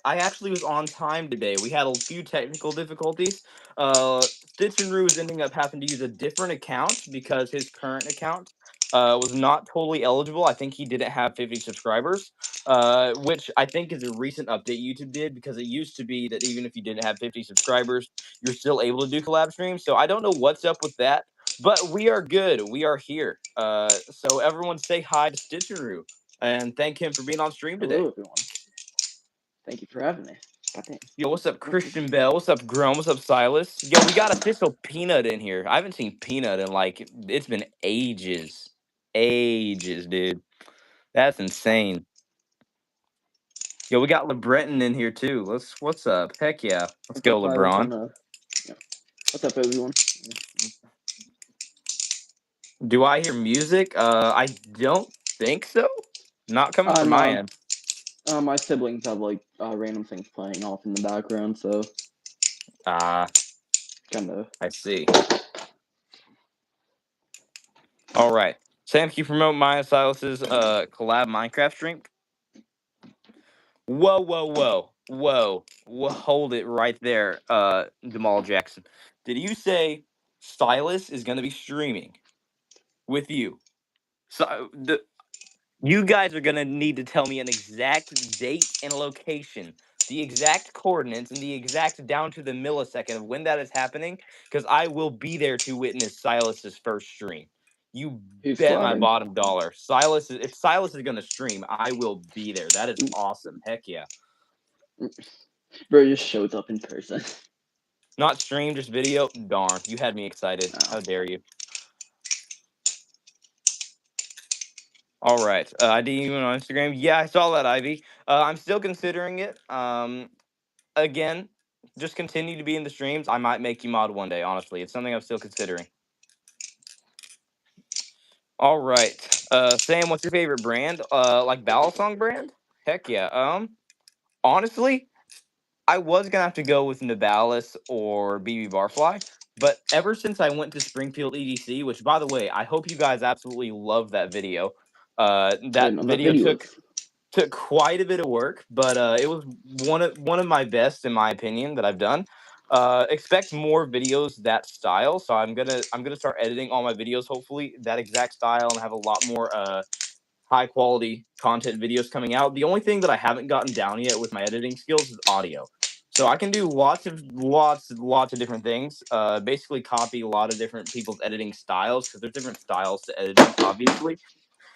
I actually was on time today. We had a few technical difficulties. StitchNRoo is ending up having to use a different account because his current account was not totally eligible. I think he didn't have 50 subscribers, which I think is a recent update YouTube did, because it used to be that even if you didn't have 50 subscribers, you're still able to do collab streams. So I don't know what's up with that, but we are good. We are here. So everyone say hi to StitchNRoo and thank him for being on stream today. Hello, everyone. Thank you for having me. Goddamn. Yo, what's up, Christian Bell? What's up, Grum? What's up, Silas? Yo, we got official Peanut in here. I haven't seen Peanut in like, it's been ages. Ages, dude. That's insane. Yo, we got LeBreton in here too. What's up? Heck yeah. Let's go, LeBron. Yeah. What's up, everyone? Do I hear music? I don't think so. Not coming from my end. My siblings have like random things playing off in the background, so kind of. I see. All right, Sam, can you promote Maya Silas's collab Minecraft stream? Whoa! Hold it right there, Jamal Jackson. Did you say Silas is going to be streaming with you? So you guys are going to need to tell me an exact date and location, the exact coordinates, and the exact down to the millisecond of when that is happening, because I will be there to witness Silas's first stream. You bet my bottom dollar. If Silas is going to stream, I will be there. That is awesome. Heck yeah. Bro just shows up in person. Not stream, just video? Darn, you had me excited. Oh. How dare you. All right. I DM you on Instagram. Yeah, I saw that, Ivy. I'm still considering it. Again, just continue to be in the streams. I might make you mod one day, honestly. It's something I'm still considering. All right. Sam, what's your favorite brand? Like Balisong brand? Heck yeah. Honestly, I was gonna have to go with Nibalis or BB Barfly, but ever since I went to Springfield EDC, which by the way, I hope you guys absolutely love that video. That video took quite a bit of work, but it was one of my best, in my opinion, that I've done. Expect more videos that style. So I'm gonna start editing all my videos, hopefully that exact style, and have a lot more high quality content videos coming out. The only thing that I haven't gotten down yet with my editing skills is audio. So I can do lots of different things. Basically copy a lot of different people's editing styles, because there's different styles to editing, obviously.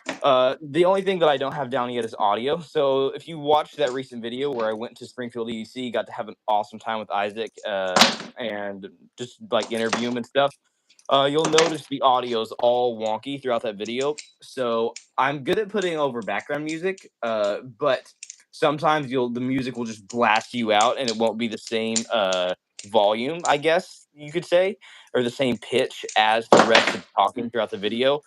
The only thing that I don't have down yet is audio. So if you watched that recent video where I went to Springfield EDC, got to have an awesome time with Isaac, and just like interview him and stuff, you'll notice the audio is all wonky throughout that video. So I'm good at putting over background music, but sometimes the music will just blast you out, and it won't be the same volume, I guess you could say, or the same pitch as the rest of talking throughout the video.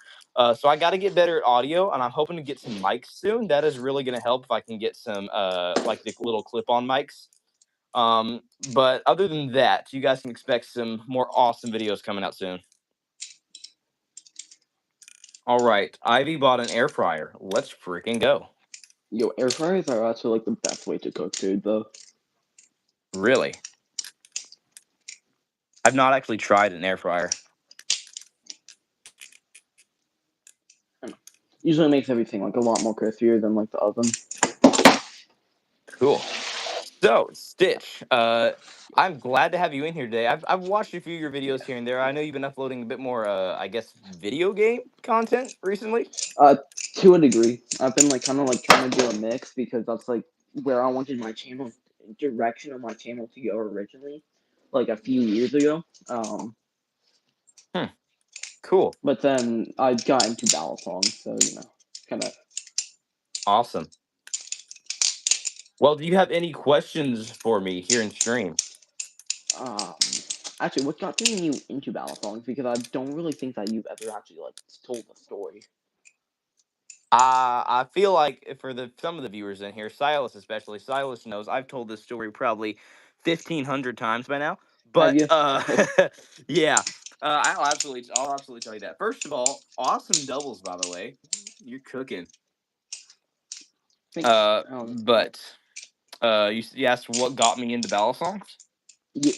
So I got to get better at audio, and I'm hoping to get some mics soon. That is really going to help if I can get some like the little clip-on mics. But other than that, you guys can expect some more awesome videos coming out soon. All right, Ivy bought an air fryer. Let's freaking go. Yo, air fryers are actually like the best way to cook food, though. Really? I've not actually tried an air fryer. Usually makes everything like a lot more crispier than like the oven. Cool. So, Stitch, I'm glad to have you in here today. I've watched a few of your videos here and there. I know you've been uploading a bit more, I guess, video game content recently. To a degree, I've been like kind of like trying to do a mix, because that's like where I wanted my direction of my channel to go originally, like a few years ago. Cool. But then I got into Balisong, so kind of awesome. Well, do you have any questions for me here in stream? Actually, what got you into Balisongs? Because I don't really think that you've ever actually like told the story. I feel like for some of the viewers in here, Silas especially, Silas knows I've told this story probably 1,500 times by now. But yeah, I'll absolutely tell you that. First of all, awesome doubles, by the way. You're cooking. Thanks. But You asked what got me into Balisongs? Yeah.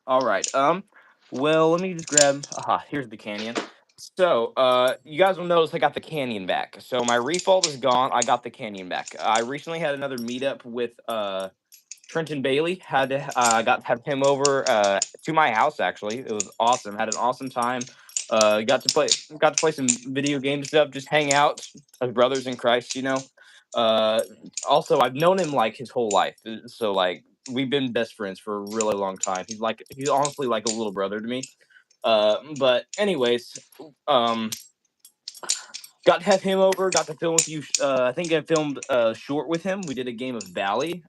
All right. Well, let me just grab. Aha, here's the canyon. So, you guys will notice I got the canyon back. So my refault is gone. I got the canyon back. I recently had another meetup with Trenton Bailey. Had to got to have him over to my house. Actually, it was awesome. Had an awesome time. Got to play some video game stuff. Just hang out as brothers in Christ. Uh, Also, I've known him like his whole life. So like we've been best friends for a really long time. He's honestly like a little brother to me. But anyways, um, got to have him over. Got to film with you. I think I filmed short with him. We did a game of Bally.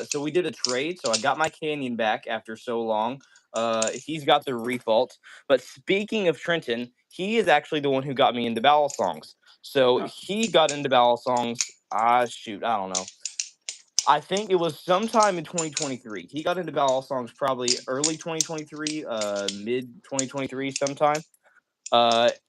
So we did a trade. So I got my canyon back after so long. He's got the refault. But speaking of Trenton, he is actually the one who got me into Balisongs. So Oh, he got into Balisongs. Shoot, I don't know. I think it was sometime in 2023. He got into Balisongs probably early 2023, mid 2023 sometime.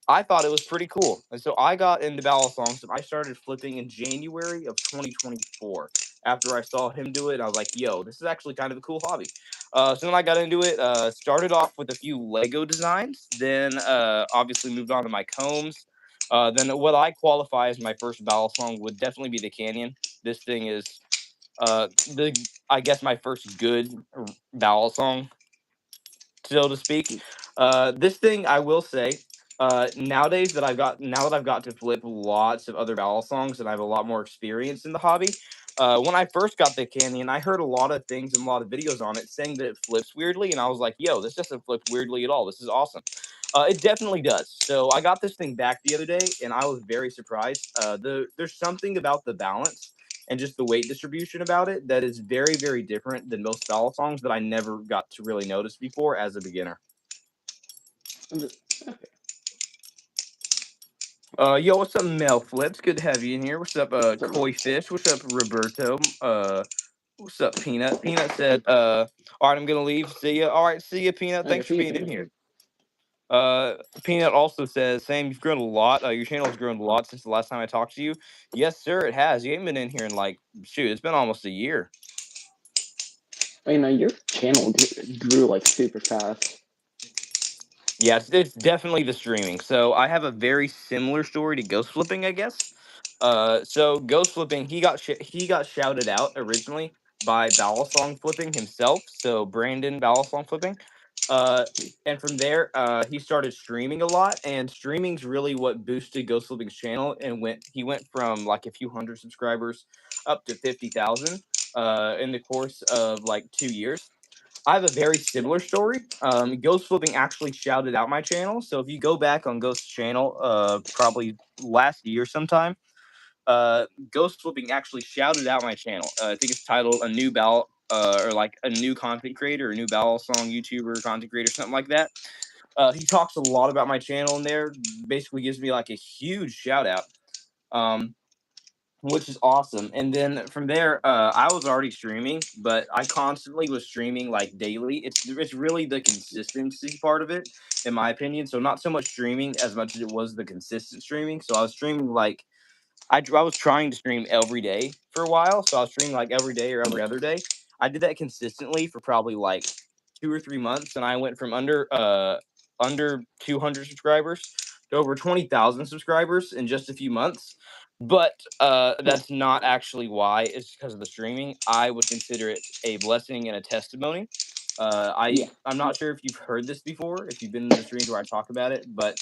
I thought it was pretty cool. And so I got into Balisongs and I started flipping in January of 2024. After I saw him do it, I was like, yo, this is actually kind of a cool hobby. So then I got into it, started off with a few Lego designs, then obviously moved on to my combs. Then what I qualify as my first Balisong would definitely be the Canyon. This thing is the I guess my first good Balisong, so to speak. This thing, I will say, nowadays now that I've got to flip lots of other ballad songs and I have a lot more experience in the hobby. When I first got the Canyon, I heard a lot of things and a lot of videos on it saying that it flips weirdly, and I was like, "Yo, this doesn't flip weirdly at all. This is awesome." It definitely does. So I got this thing back the other day, and I was very surprised. There's something about the balance and just the weight distribution about it that is very, very different than most ballad songs that I never got to really notice before as a beginner. okay. Yo, what's up, Mel Flips? Good to have you in here. What's up, So, Koi Fish? What's up, Roberto? What's up, Peanut? Peanut said, all right, I'm gonna leave. See ya. All right, see ya, Peanut. okay, Thanks for see you, being in Peter. here. Peanut also says, Sam, you've grown a lot. Your channel's grown a lot since the last time I talked to you. Yes, sir, it has. You ain't been in here in like, shoot, it's been almost a year. You know, your channel grew like super fast. Yes, it's definitely the streaming. So I have a very similar story to ghost flipping, I guess. So ghost flipping, he got shouted out originally by Balisong flipping himself. So Brandon Balisong flipping. Uh, and from there, he started streaming a lot, and streaming's really what boosted Ghost Flipping's channel. And he went from like a few hundred subscribers up to 50,000 in the course of like 2 years. I have a very similar story. Ghost Flipping actually shouted out my channel. So if you go back on Ghost's channel, probably last year sometime, Ghost Flipping actually shouted out my channel. I think it's titled "A New Ballot," or like a new content creator, a new ballad song YouTuber, content creator, something like that. He talks a lot about my channel in there. Basically, gives me like a huge shout out. Um, which is awesome. And then from there, I was already streaming, but I constantly was streaming like daily. It's really the consistency part of it, in my opinion. So not so much streaming as much as it was the consistent streaming. So I was streaming like I was trying to stream every day for a while, so I was streaming like every day or every other day. I did that consistently for probably like 2 or 3 months, and I went from under 200 subscribers to over 20,000 subscribers in just a few months. But Huh. that's not actually why. It's because of the streaming. I would consider it a blessing and a testimony. Yeah, I'm not sure if you've heard this before, if you've been in the streams where I talk about it, but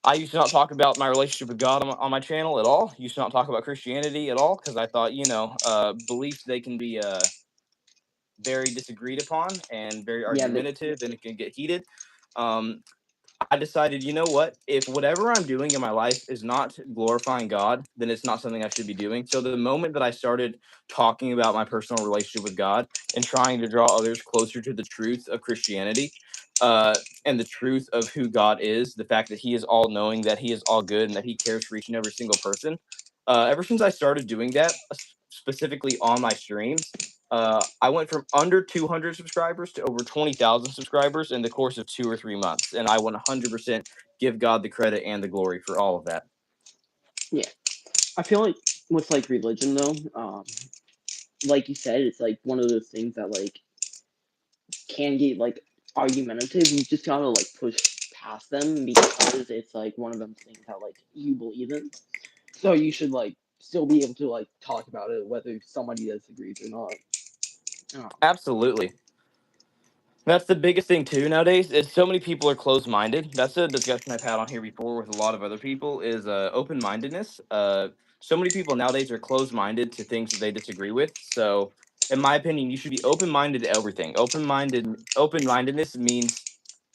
I used to not talk about my relationship with God on my channel at all. Used to not talk about Christianity at all because I thought, beliefs, they can be very disagreed upon and very yeah, argumentative, and it can get heated. Um, I decided, you know what? If whatever I'm doing in my life is not glorifying God, then it's not something I should be doing. So the moment that I started talking about my personal relationship with God and trying to draw others closer to the truth of Christianity, and the truth of who God is, the fact that He is all knowing, that He is all good, and that He cares for each and every single person. Ever since I started doing that, specifically on my streams, I went from under 200 subscribers to over 20,000 subscribers in the course of 2 or 3 months, and I 100% give God the credit and the glory for all of that. yeah. I feel like with like religion though, like you said, it's like one of those things that like can get like argumentative. You just gotta like push past them because it's like one of them things that like you believe in. So you should like still be able to like talk about it whether somebody disagrees or not. Absolutely. That's the biggest thing too nowadays. Is so many people are closed minded. That's a discussion I've had on here before with a lot of other people. Is open mindedness. So many people nowadays are closed minded to things that they disagree with. So, in my opinion, you should be open minded to everything. Open mindedness means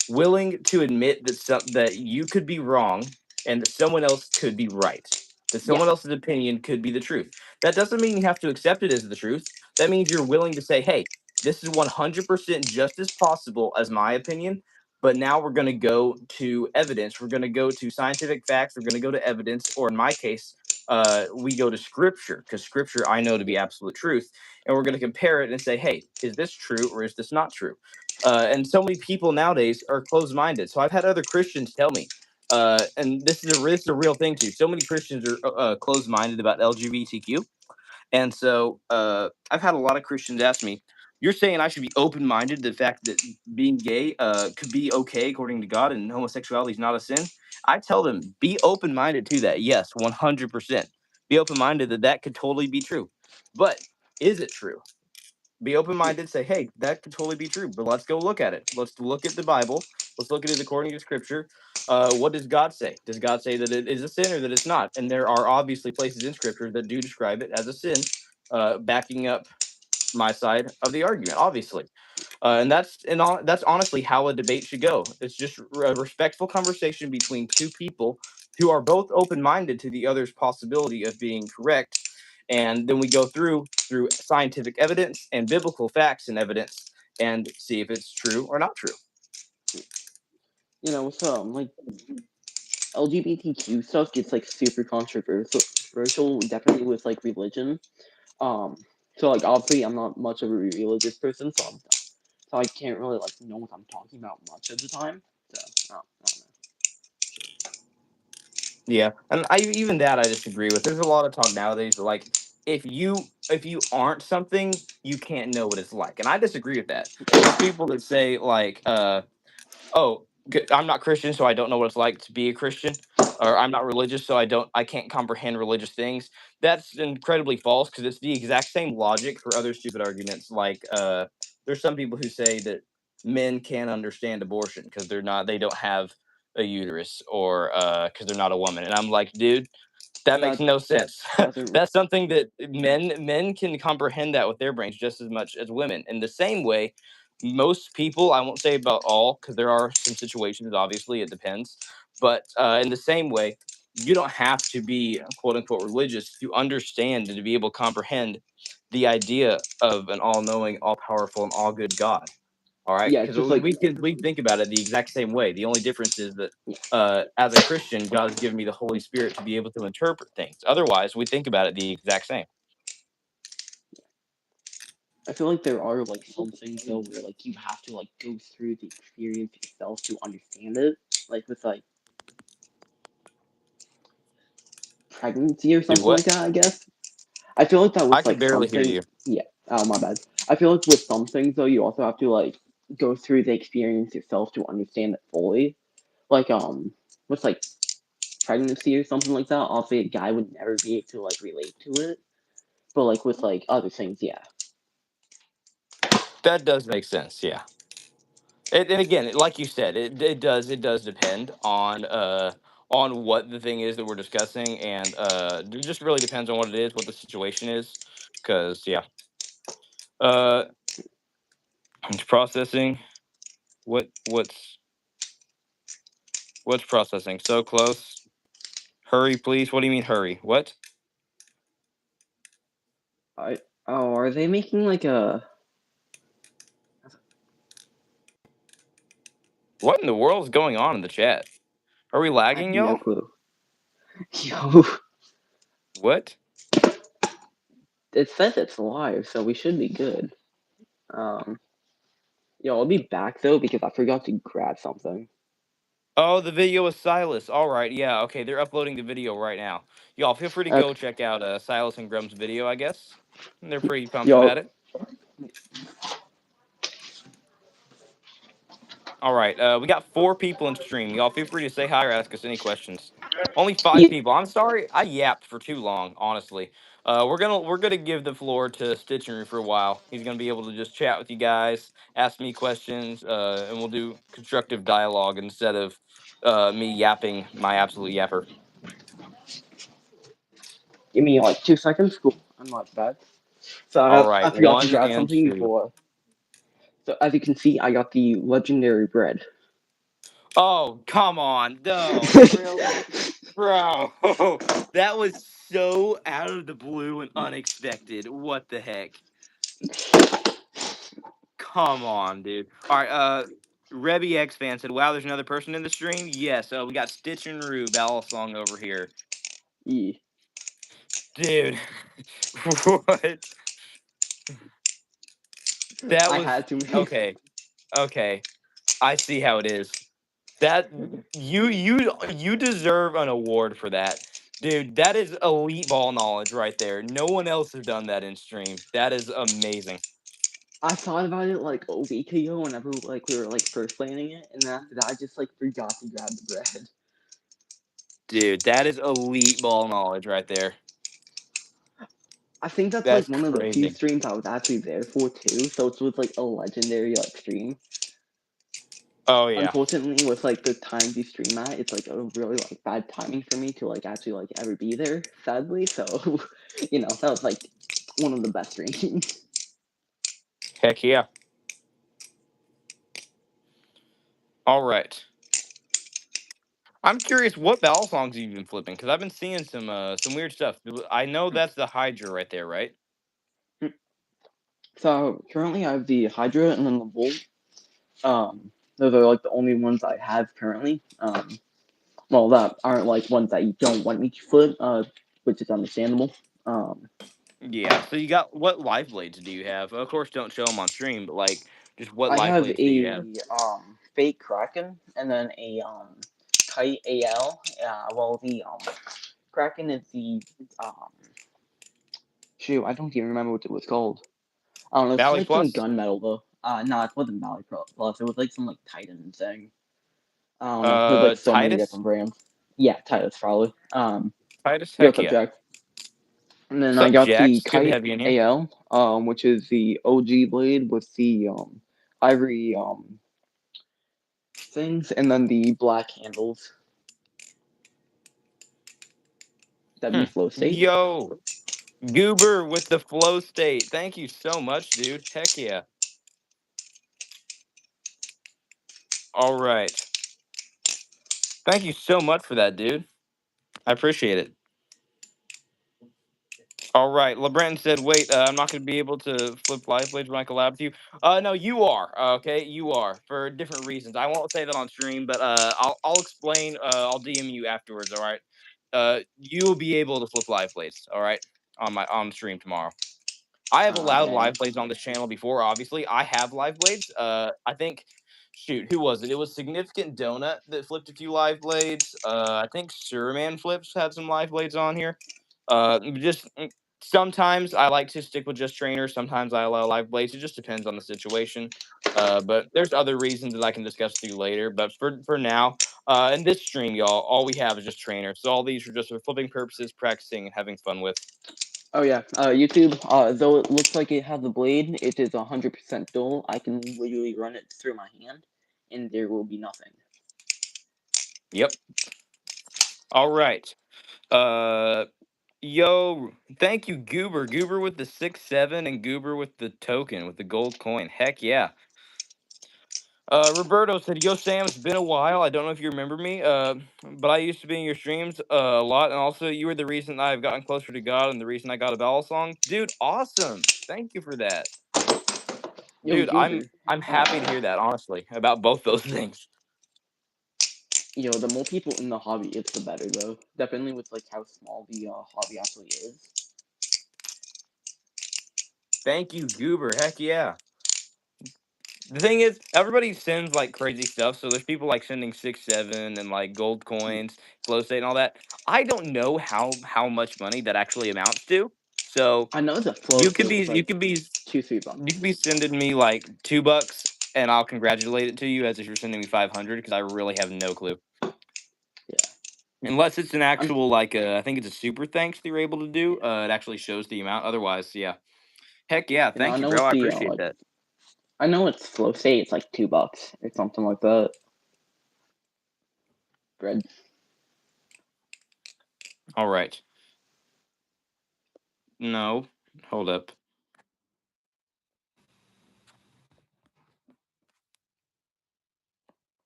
willing to admit that you could be wrong and that someone else could be right. That Yeah, someone else's opinion could be the truth. That doesn't mean you have to accept it as the truth. That means you're willing to say, "Hey, this is 100% just as possible as my opinion, but now we're going to go to evidence. We're going to go to scientific facts. We're going to go to evidence, or in my case, we go to scripture because scripture I know to be absolute truth, and we're going to compare it and say, hey, is this true or is this not true? And so many people nowadays are closed-minded. So I've had other Christians tell me, and this is a real thing too. So many Christians are closed-minded about LGBTQ, and so I've had a lot of Christians ask me, "You're saying I should be open-minded to the fact that being gay could be okay according to God, and homosexuality is not a sin?" I tell them, "Be open-minded to that. Yes, 100%. Be open-minded that that could totally be true. But is it true? Be yeah, open-minded. Say, hey, that could totally be true. But let's go look at it. Let's look at the Bible. Let's look at it according to Scripture. What does God say? Does God say that it is a sin or that it's not? And there are obviously places in Scripture that do describe it as a sin, backing up my side of the argument, obviously. That's honestly how a debate should go. It's just a respectful conversation between two people who are both open-minded to the other's possibility of being correct, and then we go through scientific evidence and biblical facts and evidence and see if it's true or not true. so like LGBTQ stuff gets like super controversial, definitely with like religion. Um, so like obviously I'm not much of a religious person, so I can't really like know what I'm talking about much of the time. So I don't Yeah, and I even that I disagree with. There's a lot of talk nowadays that, like, if you aren't something, you can't know what it's like, and I disagree with that. There's people that say like, oh, I'm not Christian, so I don't know what it's like to be a Christian, or I'm not religious, so I can't comprehend religious things. That's incredibly false because it's the exact same logic for other stupid arguments. Like, there's some people who say that men can't understand abortion because they don't have a uterus, or because they're not a woman, and I'm like, dude, that know. makes no sense. Doesn't That's something that men can comprehend that with their brains just as much as women. In the same way, most people, I won't say about all, because there are some situations, obviously, it depends. But in the same way, you don't have to be quote unquote religious to understand and to be able to comprehend the idea of an all knowing, all powerful, and all good God. All right, yeah, it's because just like we think about it the exact same way. The only difference is that yeah, as a Christian, God has given me the Holy Spirit to be able to interpret things. Otherwise, we think about it the exact same. I feel like there are like some things though where like you have to like go through the experience yourself to understand it. Like with like pregnancy or Do something what? like that, I guess. I feel like that I with could like barely hear something. you. Yeah. Oh my bad. I feel like with some things though, you also have to like go through the experience yourself to understand it fully. Like with like pregnancy or something like that, obviously a guy would never be able to like relate to it. But like with like other things, yeah. That does make sense. Yeah. And again, like you said, it does depend on what the thing is that we're discussing, and it just really depends on what it is, what the situation is, because yeah, uh, it's processing. What's processing? So close. Hurry, please. What do you mean hurry? What? I are they making like a What in the world is going on in the chat? Are we I have lagging, no y'all? clue. Yo, What? it says it's live, so we should be good. Um, Yo, I'll be back though because I forgot to grab something. Oh, the video with Silas. All right, yeah, okay. They're uploading the video right now. Y'all feel free to go Okay. check out Silas and Grum's video. I guess they're pretty pumped Yo, about it. All right, we got 4 people in stream. Y'all feel free to say hi or ask us any questions. Only five yeah, people. I'm sorry, I yapped for too long. Honestly, we're gonna give the floor to StitchNRoo for a while. He's gonna be able to just chat with you guys, ask me questions, and we'll do constructive dialogue instead of me yapping my absolute yapper. give me like 2 seconds. Cool. I'm not bad. So All I right, forgot to one grab and something two. before. So as you can see, I got the legendary bread. Oh, come on, no, really, bro. That was so out of the blue and unexpected. What the heck? Come on, dude. All right, Rebby X fan said, "Wow, there's another person in the stream." Yes, we got Stitch and Rue Balisong over here, Yeah. dude. What? That I was had to. okay. Okay, I see how it is. That you deserve an award for that, dude. That is elite ball knowledge right there. No one else has done that in stream. That is amazing, I thought about it like a week ago whenever like we were like first planning it, and then after that I just like forgot to grab the bread. dude. That is elite ball knowledge right there. I think that's like That's one of the few crazy. streams I was actually there for too. So it's with like a legendary like stream. Oh yeah. Unfortunately, with like the times you stream at, it's like a really like bad timing for me to like actually like ever be there. Sadly, so that was like one of the best streams. Heck yeah. All right. I'm curious what bell songs you've been flipping because I've been seeing some weird stuff. I know that's the Hydra right there, right? So currently I have the Hydra and then the Volt. Those are like the only ones I have currently. Well, that aren't like ones that you don't want me to flip, which is understandable. Um, Yeah. So you got what life blades do you have? Of course, don't show them on stream, but like, just what I life have blades do you a have? fake Kraken and then a kite AL. Well, the Kraken is the um, shoot, I don't even remember what it was called. I don't know. It's Valley like some Plus, gunmetal though. No, it wasn't Valley Plus. It was like some like Titan thing. I don't know. There's like so many Titus, different brands. Yeah, Titus probably. Titus. Yo, Heck what's up, yeah. Jack? And then I Sup, got Jax? the It's good to Kite have you in here. AL, which is the OG blade with the ivory things, and then the black handles. That'd be Hmm. flow state. Yo, Goober with the flow state. Thank you so much, dude. Heck yeah. All right. Thank you so much for that, dude. I appreciate it. All right. LeBranton said, "Wait, I'm not going to be able to flip live blades when I collab with you." No, you are. Okay, you are for different reasons. I won't say that on stream, but I'll explain. I'll DM you afterwards. All right. You will be able to flip live blades. All right, on stream tomorrow. I have allowed Okay. live blades on this channel before. Obviously, I have live blades. I think, shoot, who was it? It was Significant Donut that flipped a few live blades. I think Surman Flips had some live blades on here. Just sometimes I like to stick with just trainers. Sometimes I allow live blades. It just depends on the situation. But there's other reasons that I can discuss with you later. But for now, in this stream, y'all, all we have is just trainers. So all these are just for flipping purposes, practicing, and having fun with. Oh yeah, YouTube. Though it looks like it has a blade, it is 100% dull. I can literally run it through my hand, and there will be nothing. Yep. All right. Uh, Yo, thank you, Goober. Goober with the 6-7 and Goober with the token with the gold coin. Heck yeah. Roberto said, "Yo, Sam, it's been a while. I don't know if you remember me, but I used to be in your streams a lot, and also you were the reason I've gotten closer to God and the reason I got a bell song, dude. Awesome. Thank you for that, Yo, dude. Goober. I'm happy to hear that. Honestly, about both those things. The more people in the hobby, it's the better though. Definitely with like how small the hobby actually is. Thank you, Goober. Heck yeah. The thing is, everybody sends like crazy stuff. So there's people like sending 6, 7, and like gold coins, flow state, and all that. I don't know how much money that actually amounts to. So I know the flow you could state be is you like could be you $2-3. could be sending me like $2, and I'll congratulate it to you as if you're sending me 500 because I really have no clue. Yeah. Unless it's an I'm actual like I think it's a super thanks that you're able to do. yeah. It actually shows the amount. Otherwise, yeah. Heck yeah, You know, I thank you, know bro. what I the appreciate that. I know it's flow state. It's like $2 or something like that. Bread. All right. No, hold up.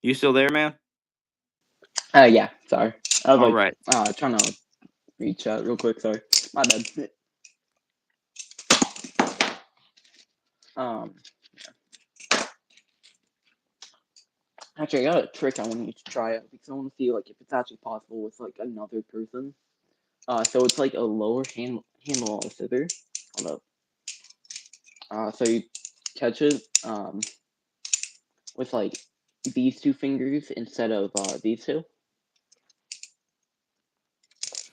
You still there, man? Yeah. Sorry. I was All like right. trying to reach out real quick. Sorry. My bad. Um. Actually, I got a trick I want you to try out because I want to see like if it's actually possible with like another person. So it's like a lower handle on a scissor. Hold up. So you catch it with like these two fingers instead of these two.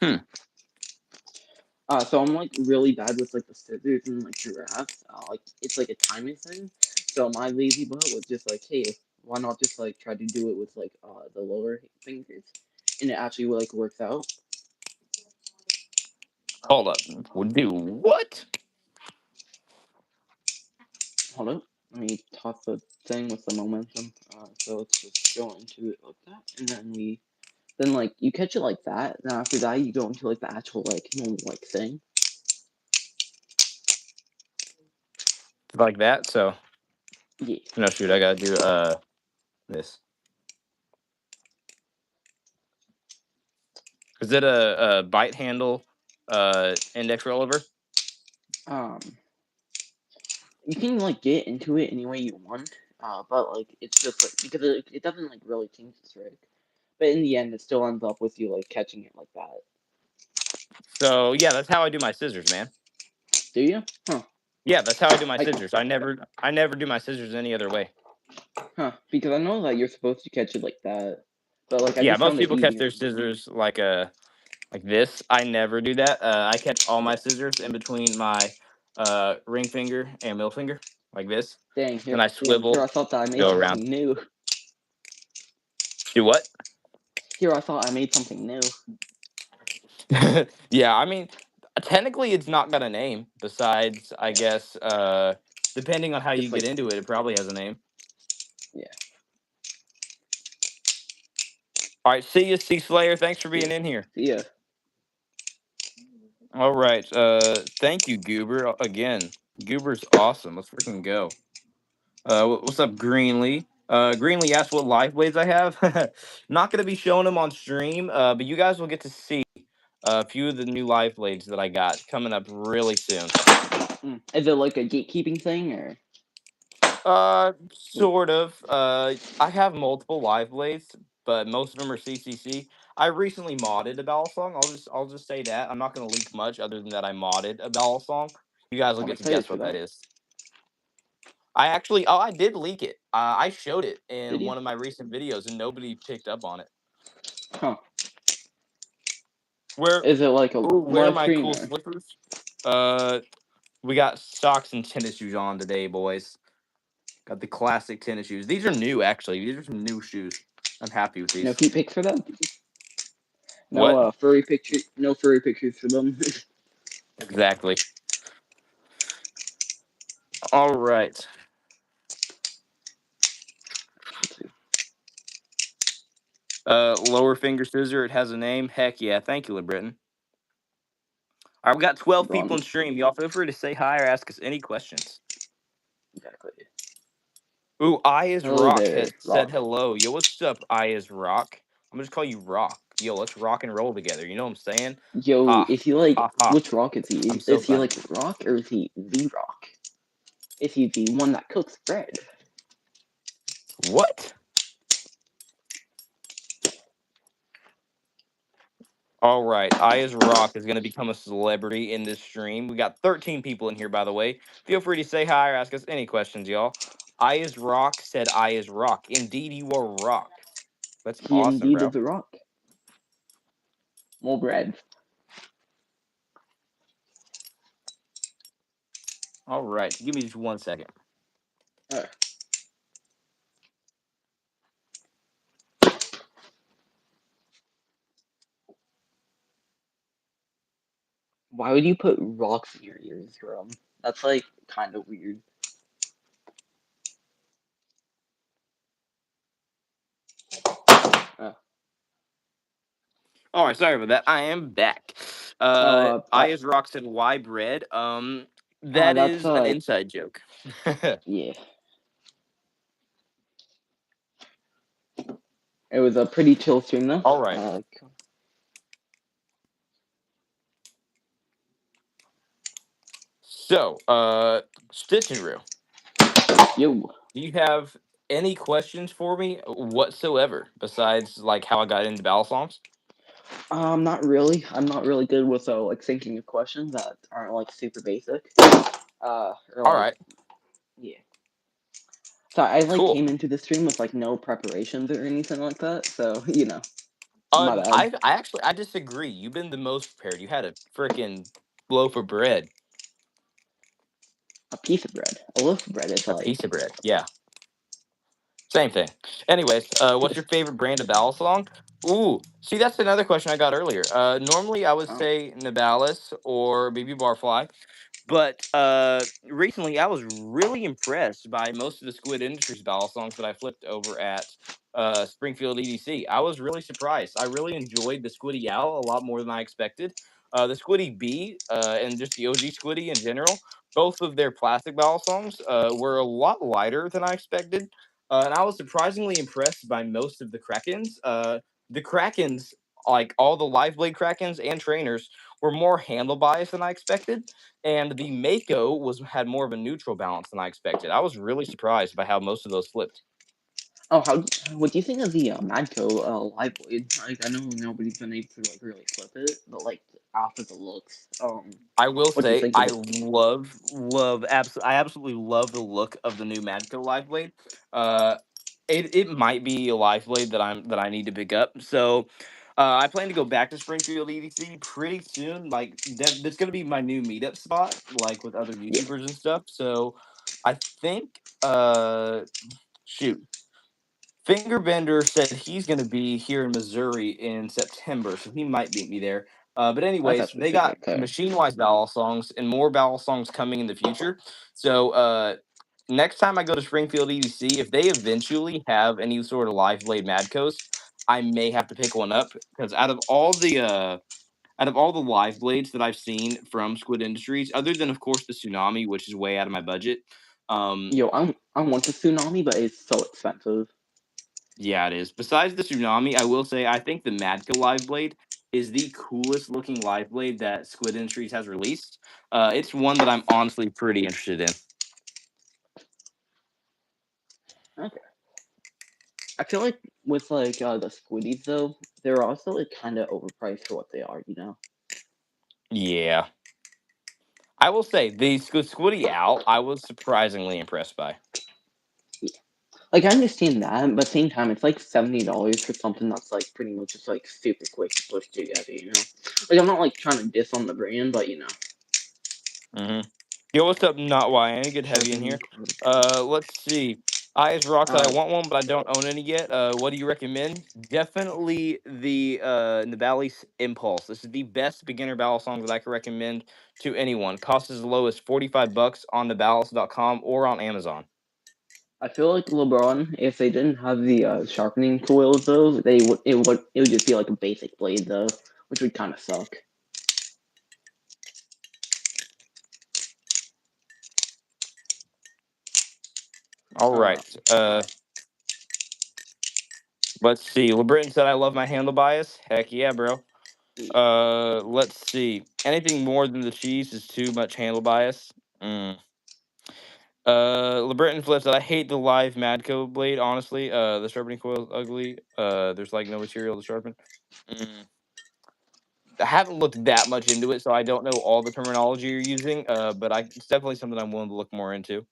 Hmm. So I'm like really bad with like the scissors and like giraffes. Like it's like a timing thing. So my lazy butt was just like, hey, why not just like try to do it with like the lower fingers, and it actually like works out. Hold up. Would do what? Hold up, let me toss the thing with the momentum. So let's just go into it like that, and then like you catch it like that. Then after that, you go into like the actual like normal like thing. Like that. So Yeah. no, shoot. I gotta do this. Is it a bite handle index rollover? Um, you can like get into it any way you want. But like it's just like because it doesn't like really change the trick. But in the end, it still ends up with you like catching it like that. So yeah, that's how I do my scissors, man. Do you? Huh? Yeah, that's how I do my Like, scissors. I never do my scissors any other way. huh? Because I know that you're supposed to catch it like that, but like I Yeah, just most found it people catch easier. their scissors like this. I never do that. I catch all my scissors in between my ring finger and middle finger like this. Dang, Then I here swivel, I thought that I made go something around. new. Do what? Here I thought I made something new. Yeah, I mean, technically, it's not got a name. Besides, I guess, depending on how you Just get like into it, it probably has a name. yeah, All right, see you, Sea Slayer. Thanks for yeah, being in here. yeah. All right, thank you, Goober. Again, Goober's awesome. Let's freaking go. What's up, Greenlee? Greenlee asked what live blades I have. Not gonna be showing them on stream, but you guys will get to see a few of the new live blades that I got coming up really soon. Is it like a gatekeeping thing or? Sort of. I have multiple live blades, but most of them are CCC. I recently modded a Balisong. I'll just say that. I'm not gonna leak much other than that I modded a Balisong. You guys will I'm get to excited guess for what that that. is. I did leak it. I showed it Did in you? one of my recent videos, and nobody picked up on it. Huh? Where, Is it like a ooh, where are live my stream cool or? slippers? Uh, we got socks and tennis shoes on today, boys. Got the classic tennis shoes. These are new, actually. These are some new shoes. I'm happy with No these. feet pics for them. No What? furry picture. No furry pictures for them. Exactly. All right. Lower finger scissor. It has a name. Heck yeah. Thank you, LeBritton. All right, we got 12 people Run. in stream. Y'all feel free to say hi or ask us any questions. Exactly. Ooh, I is Hello Rock there, has said Rock. hello. Yo, what's up, I is Rock? I'm gonna just call you Rock. Yo, let's rock and roll together. You know what I'm saying? Yo, Ha is he like ha ha. which Rock is he? I'm so Is he funny. like Rock or is he the Rock? Is he the one that cooks bread? What? All right, I is Rock is gonna become a celebrity in this stream. We got 13 people in here, by the way. Feel free to say hi or ask us any questions, y'all. I is rock said I is rock. Indeed, you are rock. That's He awesome, indeed bro. is a rock. More bread. All right, give me just 1 second. Uh, why would you put rocks in your ears, Grum? That's like kind of weird. Uh, All right, sorry about that. I am back. I that is rock said why bread. That that's is an inside joke. yeah. It was a pretty chill stream though. All right. So, StitchNRoo, Yo. do you have any questions for me whatsoever besides like how I got into balisongs? Not really. I'm not really good with like thinking of questions that aren't like super basic. Or All like right, yeah. So I like cool. came into the stream with like no preparations or anything like that. So my bad. I disagree. You've been the most prepared. You had a freaking loaf of bread, A piece of bread, a loaf of bread is a like piece of bread. Yeah, same thing. Anyways, what's your favorite brand of balisong? Ooh, see, that's another question I got earlier. Normally I would oh, say Nibalis or BB Barfly. But recently, I was really impressed by most of the Squid Industries battle songs that I flipped over at Springfield EDC. I was really surprised. I really enjoyed the Squiddy Owl a lot more than I expected. The Squiddy B and just the OG Squiddy in general, both of their plastic battle songs were a lot lighter than I expected. And I was surprisingly impressed by most of the Krakens. The Krakens, like all the Live Blade Krakens and trainers, were more handle biased than I expected, and the Mako was had more of a neutral balance than I expected. I was really surprised by how most of those flipped. oh, how what do you think of the Madco live blade? Like I know nobody's been able to like really flip it, but like after the looks, I will what do you say think of I it? I absolutely love the look of the new Magical Live Blade. Uh, it might be a Live Blade that I need to pick up. So I plan to go back to Springfield EDC pretty soon. Like that's gonna be my new meetup spot, like with other Yeah. YouTubers and stuff. So I think shoot. Fingerbender said he's going to be here in Missouri in September, so he might beat me there. But That's anyways, actually they super got okay. machine-wise battle songs and more battle songs coming in the future. So next time I go to Springfield EDC, if they eventually have any sort of Live Blade Mad Coast, I may have to pick one up because out of all the Live Blades that I've seen from Squid Industries, other than of course the Tsunami, which is way out of my budget, um, Yo, I want the tsunami, but it's so expensive. yeah, it is. Besides the Tsunami, I will say I think the Madka Live Blade is the coolest looking live blade that Squid Industries has released. It's one that I'm honestly pretty interested in. Okay. I feel like with like the squiddies though, they're also like kind of overpriced for what they are. Yeah, I will say the Squiddy Owl I was surprisingly impressed by. Like I understand that, but at the same time, it's like $70 for something that's like pretty much just like super quick to push together. Like I'm not like trying to diss on the brand, but hmm Yo, what's up? Not why any good heavy in sharpening here. cord cap. Let's see. Eyes Rock said I Uh, want one, but I don't own any yet. What do you recommend? Definitely the Nibali's Impulse. This is the best beginner battle song that I can recommend to anyone. Costs as low as $45 on thebalance.com or on Amazon. I feel like LeBron, if they didn't have the sharpening coils though, it would just be like a basic blade though, which would kind of suck. All Uh, right. Let's see. LeBritton said I love my handle bias. Heck yeah, bro. yeah. Let's see. Anything more than the cheese is too much handle bias. Mm. LeBritton flips that I hate the live Madco blade, honestly. The sharpening coil is ugly. There's like no material to sharpen. Mm. I haven't looked that much into it, so I don't know all the terminology you're using. But it's definitely something I'm willing to look more into.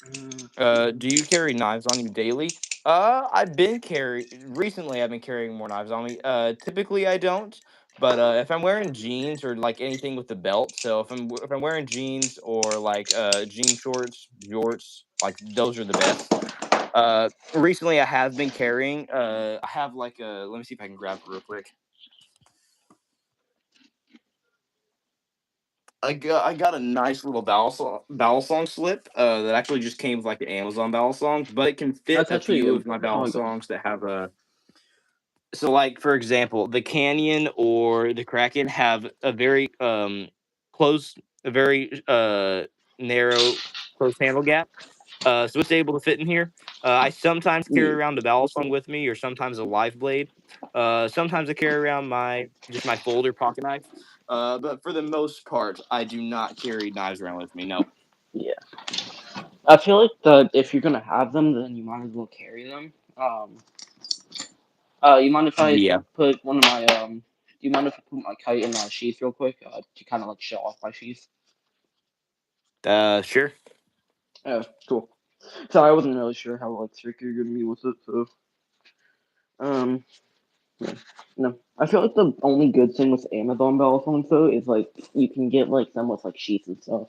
Do you carry knives on you daily? Recently. I've been carrying more knives on me. Typically I don't, but if I'm wearing jeans or like anything with the belt, so if I'm wearing jeans or like jean shorts, jorts, like those are the best. Recently I have been carrying. I have like a. Let me see if I can grab it real quick. I got a nice little Balisong slip that actually just came with like the Amazon Balisongs, but it can fit That's a actually few a. of my Oh my god. Balisongs that have a. So, like for example, the Canyon or the Kraken have a very close, a very narrow close handle gap. So it's able to fit in here. I sometimes carry Yeah. around a Balisong with me, or sometimes a live blade. Sometimes I carry around my folder pocket knife. But for the most part, I do not carry knives around with me. No. Yeah. I feel like that if you're gonna have them, then you might as well carry them. You mind if I Yeah. put one of my Do you mind if I put my kite in my sheath real quick? To kind of like show off my sheath. Sure. Oh, cool. So I wasn't really sure how like strict you're gonna be with it. So um, yeah. No, I feel like the only good thing with Amazon Ballaphones though is like you can get like them with like sheaths and stuff.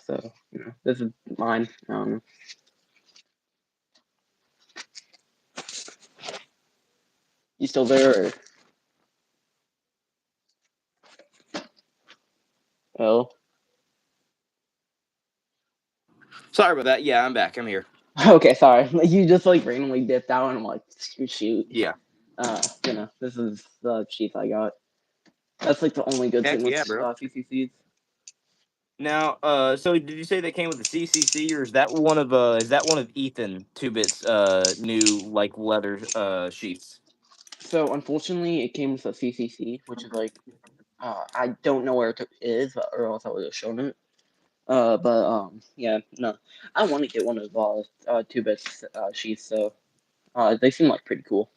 So this is mine. You still there? Or... Oh, Sorry about that. Yeah, I'm back. I'm here. okay. Sorry, you just like randomly dipped out, and I'm like, shoot. Yeah. This is the sheath I got. That's like the only good thing Heck with yeah, bro. CCCs. Now, so did you say they came with the CCC, or is that one of Ethan Two Bit's new like leather sheaths? So unfortunately, it came with a CCC, which is like I don't know where it is, or else I would have shown it. Yeah, no, I want to get one of two bits sheaths. So they seem like pretty cool.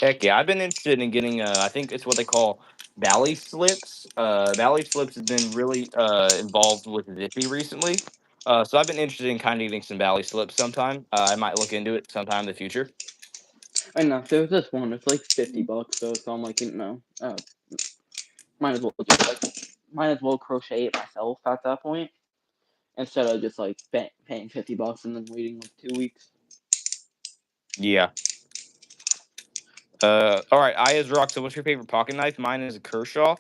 Heck yeah, I've been interested in getting. I think it's what they call Valley slips. Valley slips have been really involved with Zippy recently. So I've been interested in kind of getting some Valley slips sometime. I might look into it sometime in the future. I know there's this one. It's like $50 though, so I'm like, might as well just might as well crochet it myself at that point instead of just like paying $50 and then waiting like 2 weeks. Yeah. All right, Aya's rock. So, what's your favorite pocket knife? Mine is a Kershaw.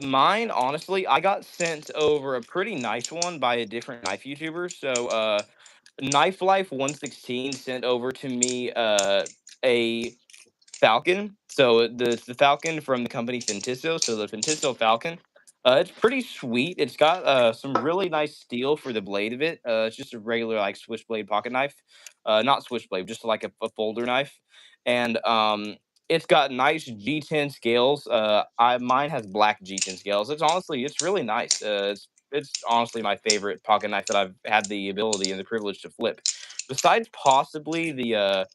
Mine, honestly, I got sent over a pretty nice one by a different knife YouTuber. So, Knife Life 116 sent over to me a Falcon. So it's the Falcon from the company Fintiso. So the Fintiso Falcon. It's pretty sweet. It's got some really nice steel for the blade of it. It's just a regular like switchblade pocket knife, not switchblade, just like a folder knife, and it's got nice G10 scales. I mine has black G10 scales. It's really nice. It's honestly my favorite pocket knife that I've had the ability and the privilege to flip. Besides possibly the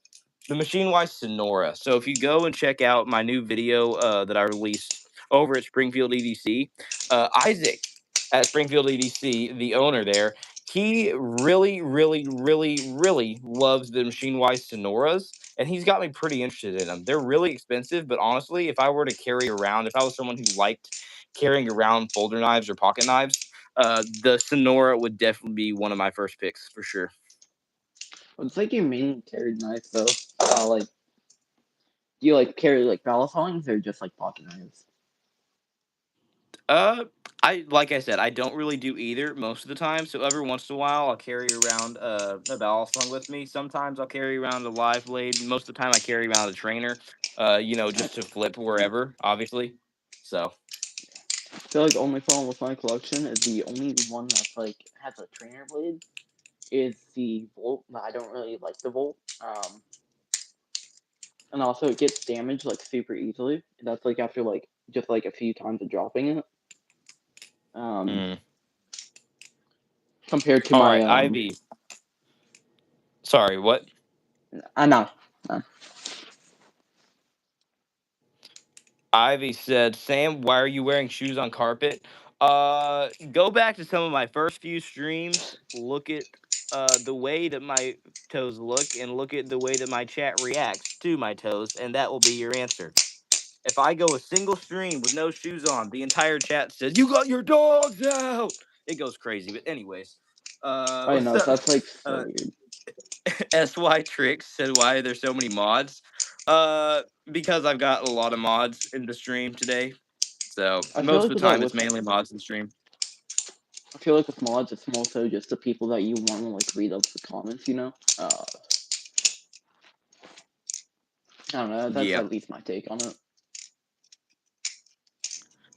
machine wise Sonora. So if you go and check out my new video that I released over at Springfield EDC, Isaac at Springfield EDC, the owner there, he really, really, really, really loves the machine wise Sonoras. And he's got me pretty interested in them. They're really expensive, but honestly, if I were to carry around, if I was someone who liked carrying around folder knives or pocket knives, the Sonora would definitely be one of my first picks for sure. Well, it's like your main carried knife though. Like, do you like carry like balisongs or just like pocket knives? Uh, I like I said, I don't really do either most of the time. So every once in a while, I'll carry around a balisong with me. Sometimes I'll carry around a live blade. Most of the time, I carry around a trainer. Just to flip wherever, obviously. So I feel like the only problem with my collection is the only one that's like has a trainer blade is the Volt. I don't really like the Volt. And also it gets damaged like super easily. That's like after like just like a few times of dropping it. Um, mm. Compared to All my right, Ivy. Sorry, what? I know. Uh, Ivy said, Sam, why are you wearing shoes on carpet? Go back to some of my first few streams. Look at the way that my toes look, and look at the way that my chat reacts to my toes, and that will be your answer. If I go a single stream with no shoes on, the entire chat says, "You got your dogs out." It goes crazy. But anyways, I what's know up? that's like so Uh, weird. Sy Tricks said, "Why are there so many mods?" Uh, because I've got a lot of mods in the stream today. So I feel most like of the with time, it's mainly mods in the stream. I feel like with mods, it's more so just the people that you want to like read up the comments. You know. I don't know. That's Yeah. at least my take on it.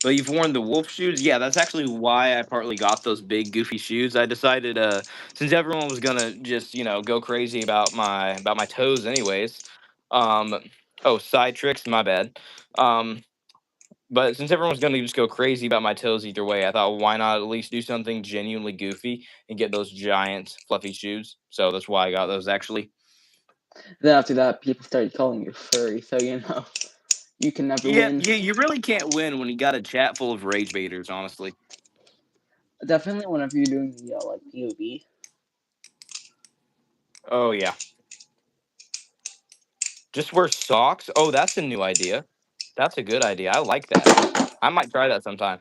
But you've worn the wolf shoes. Yeah, that's actually why I partly got those big goofy shoes. I decided since everyone was gonna just, go crazy about my toes anyways. Um oh, side tricks, my bad. Um but since everyone was gonna just go crazy about my toes either way, I thought why not at least do something genuinely goofy and get those giant fluffy shoes. So that's why I got those actually. Then after that, people started calling you furry. So you know, you can never Yeah, win. yeah, you really can't win when you got a chat full of rage baiters, honestly. Definitely, whenever you're doing the like POV. Oh yeah. Just wear socks? Oh, that's a new idea. That's a good idea. I like that. I might try that sometime.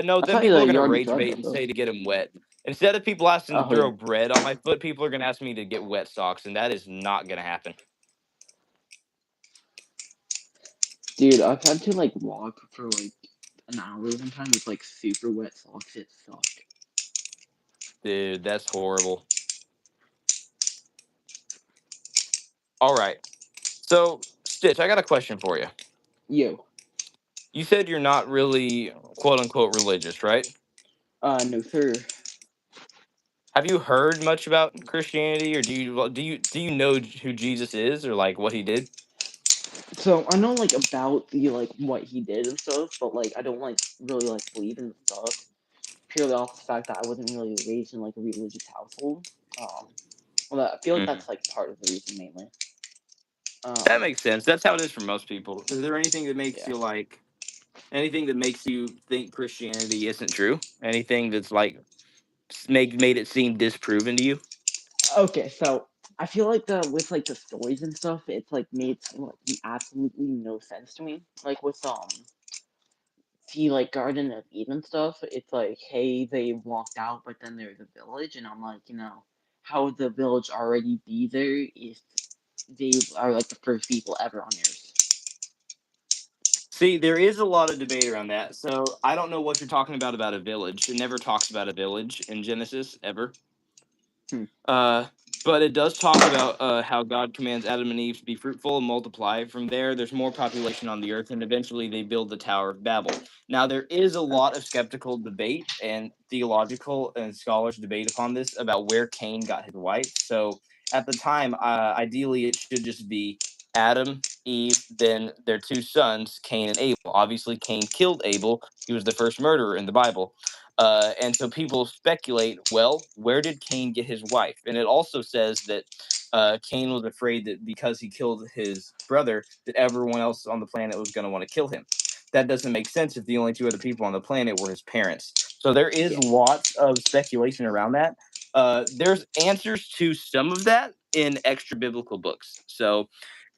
No, I then thought you people are that you gonna already rage tried bait that and though. say to get them wet. Instead of people asking to Oh yeah, throw bread on my foot, people are gonna ask me to get wet socks, and that is not gonna happen. dude, I've had to like walk for like an hour sometimes with like super wet socks. It sucked. Dude, that's horrible. All right. So, Stitch, I got a question for you. Yo, You said you're not really quote unquote religious, right? no sir. Have you heard much about Christianity, or do you know who Jesus is, or like what he did? So I know like about the like what he did and stuff, but like I don't like really like believe in the stuff purely off the fact that I wasn't really raised in like a religious household. Um, well, I feel like Mhm. that's like part of the reason mainly. That Um, makes sense. That's how it is for most people. Is there anything that makes yeah. you anything that makes you think Christianity isn't true? Anything that's like made it seem disproven to you? Okay, so I feel like the with like the stories and stuff, it's like made like absolutely no sense to me. Like with see like Garden of Eden stuff, it's like hey they walked out, but then there's a village, and I'm like how would the village already be there if they are like the first people ever on Earth? See, there is a lot of debate around that. So I don't know what you're talking about a village. It never talks about a village in Genesis ever. Hmm. Uh, but it does talk about how God commands Adam and Eve to be fruitful and multiply. From there, there's more population on the earth, and eventually they build the Tower of Babel. Now, there is a lot Okay. of skeptical debate and theological and scholars debate upon this about where Cain got his wife. So at the time, ideally, it should just be Adam, Eve, then their two sons, Cain and Abel. Obviously, Cain killed Abel. He was the first murderer in the Bible. And so people speculate, well, where did Cain get his wife? And it also says that Cain was afraid that because he killed his brother, that everyone else on the planet was going to want to kill him. That doesn't make sense if the only two other people on the planet were his parents. So there is Yeah. lots of speculation around that. There's answers to some of that in extra biblical books. So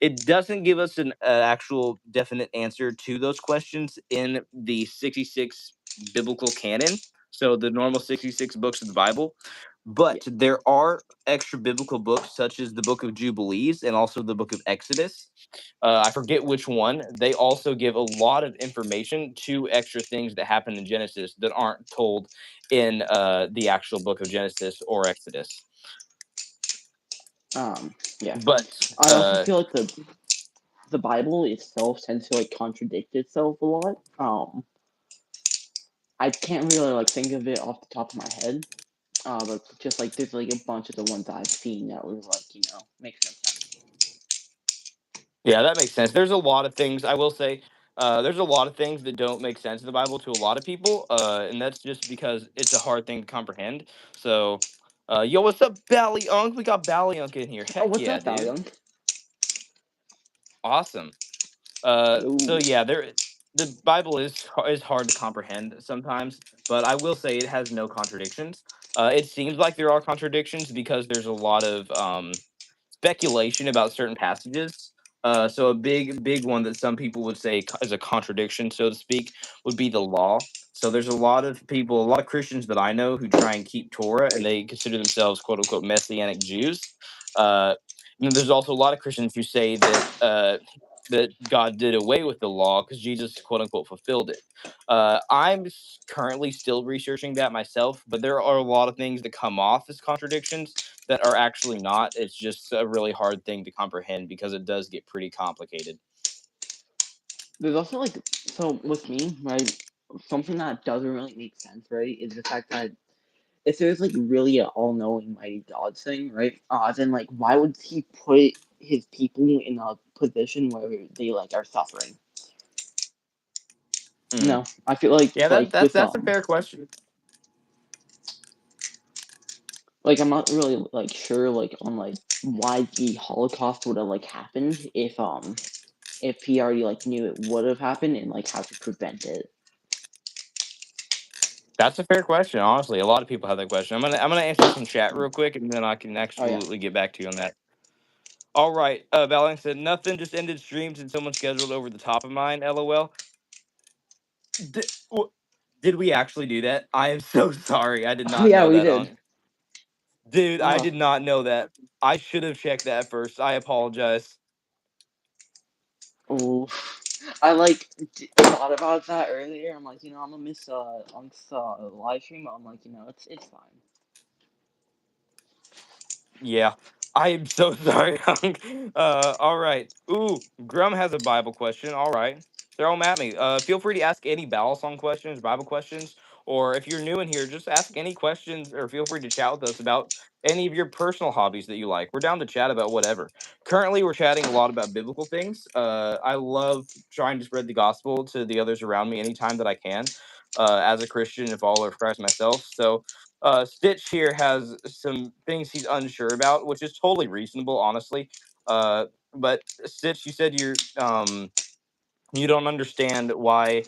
it doesn't give us an actual definite answer to those questions in the 66 biblical canon, so the normal 66 books of the Bible. Yeah. But there are extra biblical books, such as the book of Jubilees and also the book of Exodus. I forget which one. They also give a lot of information to extra things that happen in Genesis that aren't told in the actual book of Genesis or Exodus. Yeah. But I also feel like the Bible itself tends to like contradict itself a lot. I can't really like think of it off the top of my head. But just like there's like a bunch of the ones I've seen that was like makes no sense. yeah, that makes sense. There's a lot of things I will say. There's a lot of things that don't make sense in the Bible to a lot of people, and that's just because it's a hard thing to comprehend. So, yo, what's up, Baliong? We got Baliong in here. Oh, Heck what's yeah, up, dude! Valiant? Awesome. Hello. So yeah, there. the Bible is hard to comprehend sometimes, but I will say it has no contradictions. It seems like there are contradictions because there's a lot of speculation about certain passages. So a big one that some people would say is a contradiction, so to speak, would be the law. So there's a lot of people, a lot of Christians that I know who try and keep Torah, and they consider themselves quote unquote messianic Jews. Uh, and then there's also a lot of Christians who say that that God did away with the law because Jesus quote unquote fulfilled it. Currently still researching that myself, but there are a lot of things that come off as contradictions that are actually not. It's just a really hard thing to comprehend because it does get pretty complicated. There's also like, so with me, right? Something that doesn't really make sense, right, is the fact that if there's like really an all-knowing mighty God thing, right? Then like why would he put his people in a position where they like are suffering? Mm. No, I feel like Yeah, like that's with that's a fair question. like I'm not really like sure like on like why the Holocaust would have like happened if he already like knew it would have happened and like how to prevent it. That's a fair question. Honestly, a lot of people have that question. I'm gonna answer some chat real quick, and then I can Oh yeah. absolutely get back to you on that. All right, Valang said nothing. Just ended streams and someone scheduled over the top of mine. LOL. Did, did we actually do that? I am so sorry. I did Oh not yeah, know we that. did. Dude, I Uh, did not know that. I should have checked that first. I apologize. oh, I like thought about that earlier. I'm like, I'm gonna miss on live stream. But I'm like, it's fine. Yeah, I am so sorry. All right. Ooh, Grum has a Bible question. All right, throw them at me. Feel free to ask any Balisong questions, Bible questions, or if you're new in here, just ask any questions, or feel free to chat with us about any of your personal hobbies that you like. We're down to chat about whatever. Currently, we're chatting a lot about biblical things. I love trying to spread the gospel to the others around me anytime that I can. As a Christian and follower of Christ myself, so Stitch here has some things he's unsure about, which is totally reasonable, honestly. But Stitch, you said you don't understand why.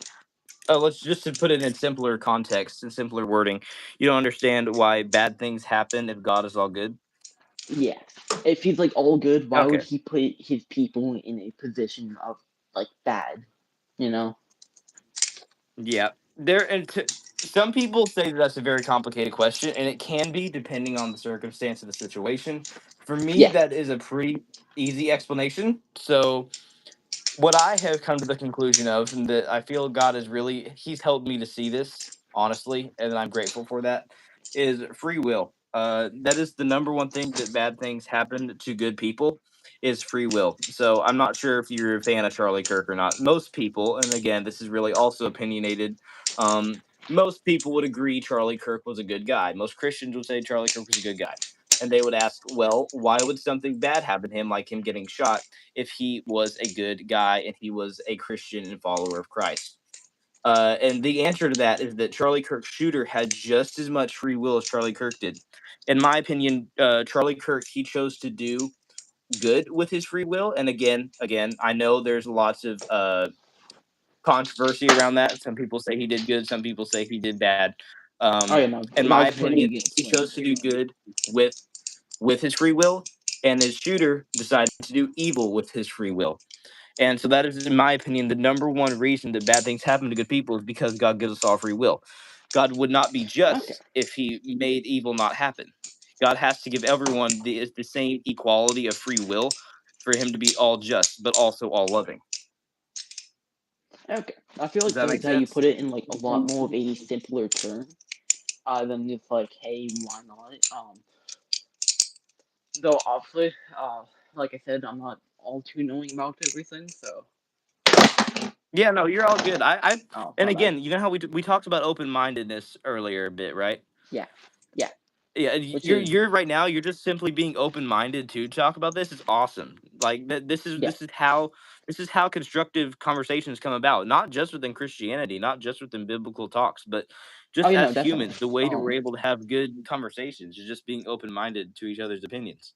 Let's just to put it in simpler context and simpler wording. You don't understand why bad things happen if God is all good. Yeah. If he's like all good, why would Okay. he put his people in a position of like bad? You know? Yeah, some people say that that's a very complicated question, and it can be depending on the circumstance of the situation. For me, Yeah. that is a pretty easy explanation. So what I have come to the conclusion of, and that I feel God is really, He's helped me to see this honestly, and I'm grateful for that, is free will. That is the number one thing that bad things happen to good people is free will. So I'm not sure if you're a fan of Charlie Kirk or not. Most people, and again, this is really also opinionated. Most people would agree Charlie Kirk was a good guy. Most Christians would say Charlie Kirk was a good guy. And they would ask, well, why would something bad happen to him, like him getting shot, if he was a good guy and he was a Christian and follower of Christ? And the answer to that is that Charlie Kirk's shooter had just as much free will as Charlie Kirk did. In my opinion, Charlie Kirk, he chose to do good with his free will. And again, I know there's lots of controversy around that. Some people say he did good. Some people say he did bad. Oh yeah, no. In my That's opinion, pretty good he explained. chose to do good with his free will, and his shooter decided to do evil with his free will. And so that is, in my opinion, the number one reason that bad things happen to good people is because God gives us all free will. God would not be Okay. just if he made evil not happen. God has to give everyone the same equality of free will for him to be all just, but also all loving. Okay. I feel Does like that make that you sense? put it in like a lot more of a simpler term, than just like, hey, why not? Though obviously, like I said, I'm not all too knowing about everything, so Yeah, no, you're all good. And my bad. again, you know how we talked about open mindedness earlier a bit, right? Yeah. Yeah. Yeah, Which you're is you're right now. You're just simply being open minded to talk about this. Is awesome. Like that. yeah. This is how constructive conversations come about. Not just within Christianity, not just within biblical talks, but Oh, just as definitely. humans. The way that we're able to have good conversations is just being open minded to each other's opinions.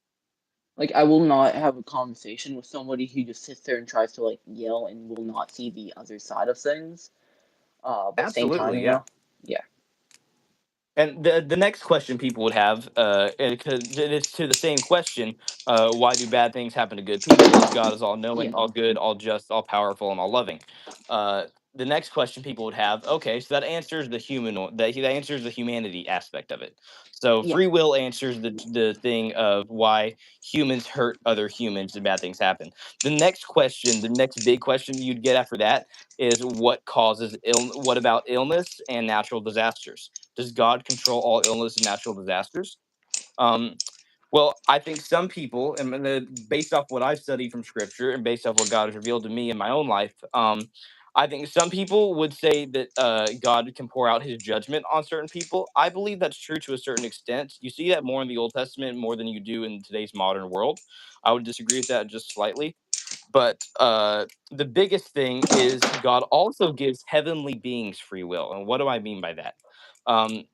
Like I will not have a conversation with somebody who just sits there and tries to like yell and will not see the other side of things. But same time, Absolutely, yeah. yeah, And the next question people would have, because it's to the same question, why do bad things happen to good people? As God is all knowing, yeah, all good, all just, all powerful, and all loving. Uh, the next question people would have, okay, so that answers the that answers the humanity aspect of it. So yeah, free will answers the thing of why humans hurt other humans and bad things happen. The next question, the next big question you'd get after that is what causes what about illness and natural disasters? Does God control all illness and natural disasters? Um, well, I think some people, and based off what I've studied from Scripture and based off what God has revealed to me in my own life, I think some people would say that God can pour out His judgment on certain people. I believe that's true to a certain extent. You see that more in the Old Testament more than you do in today's modern world. I would disagree with that just slightly. But the biggest thing is God also gives heavenly beings free will. And what do I mean by that? Um,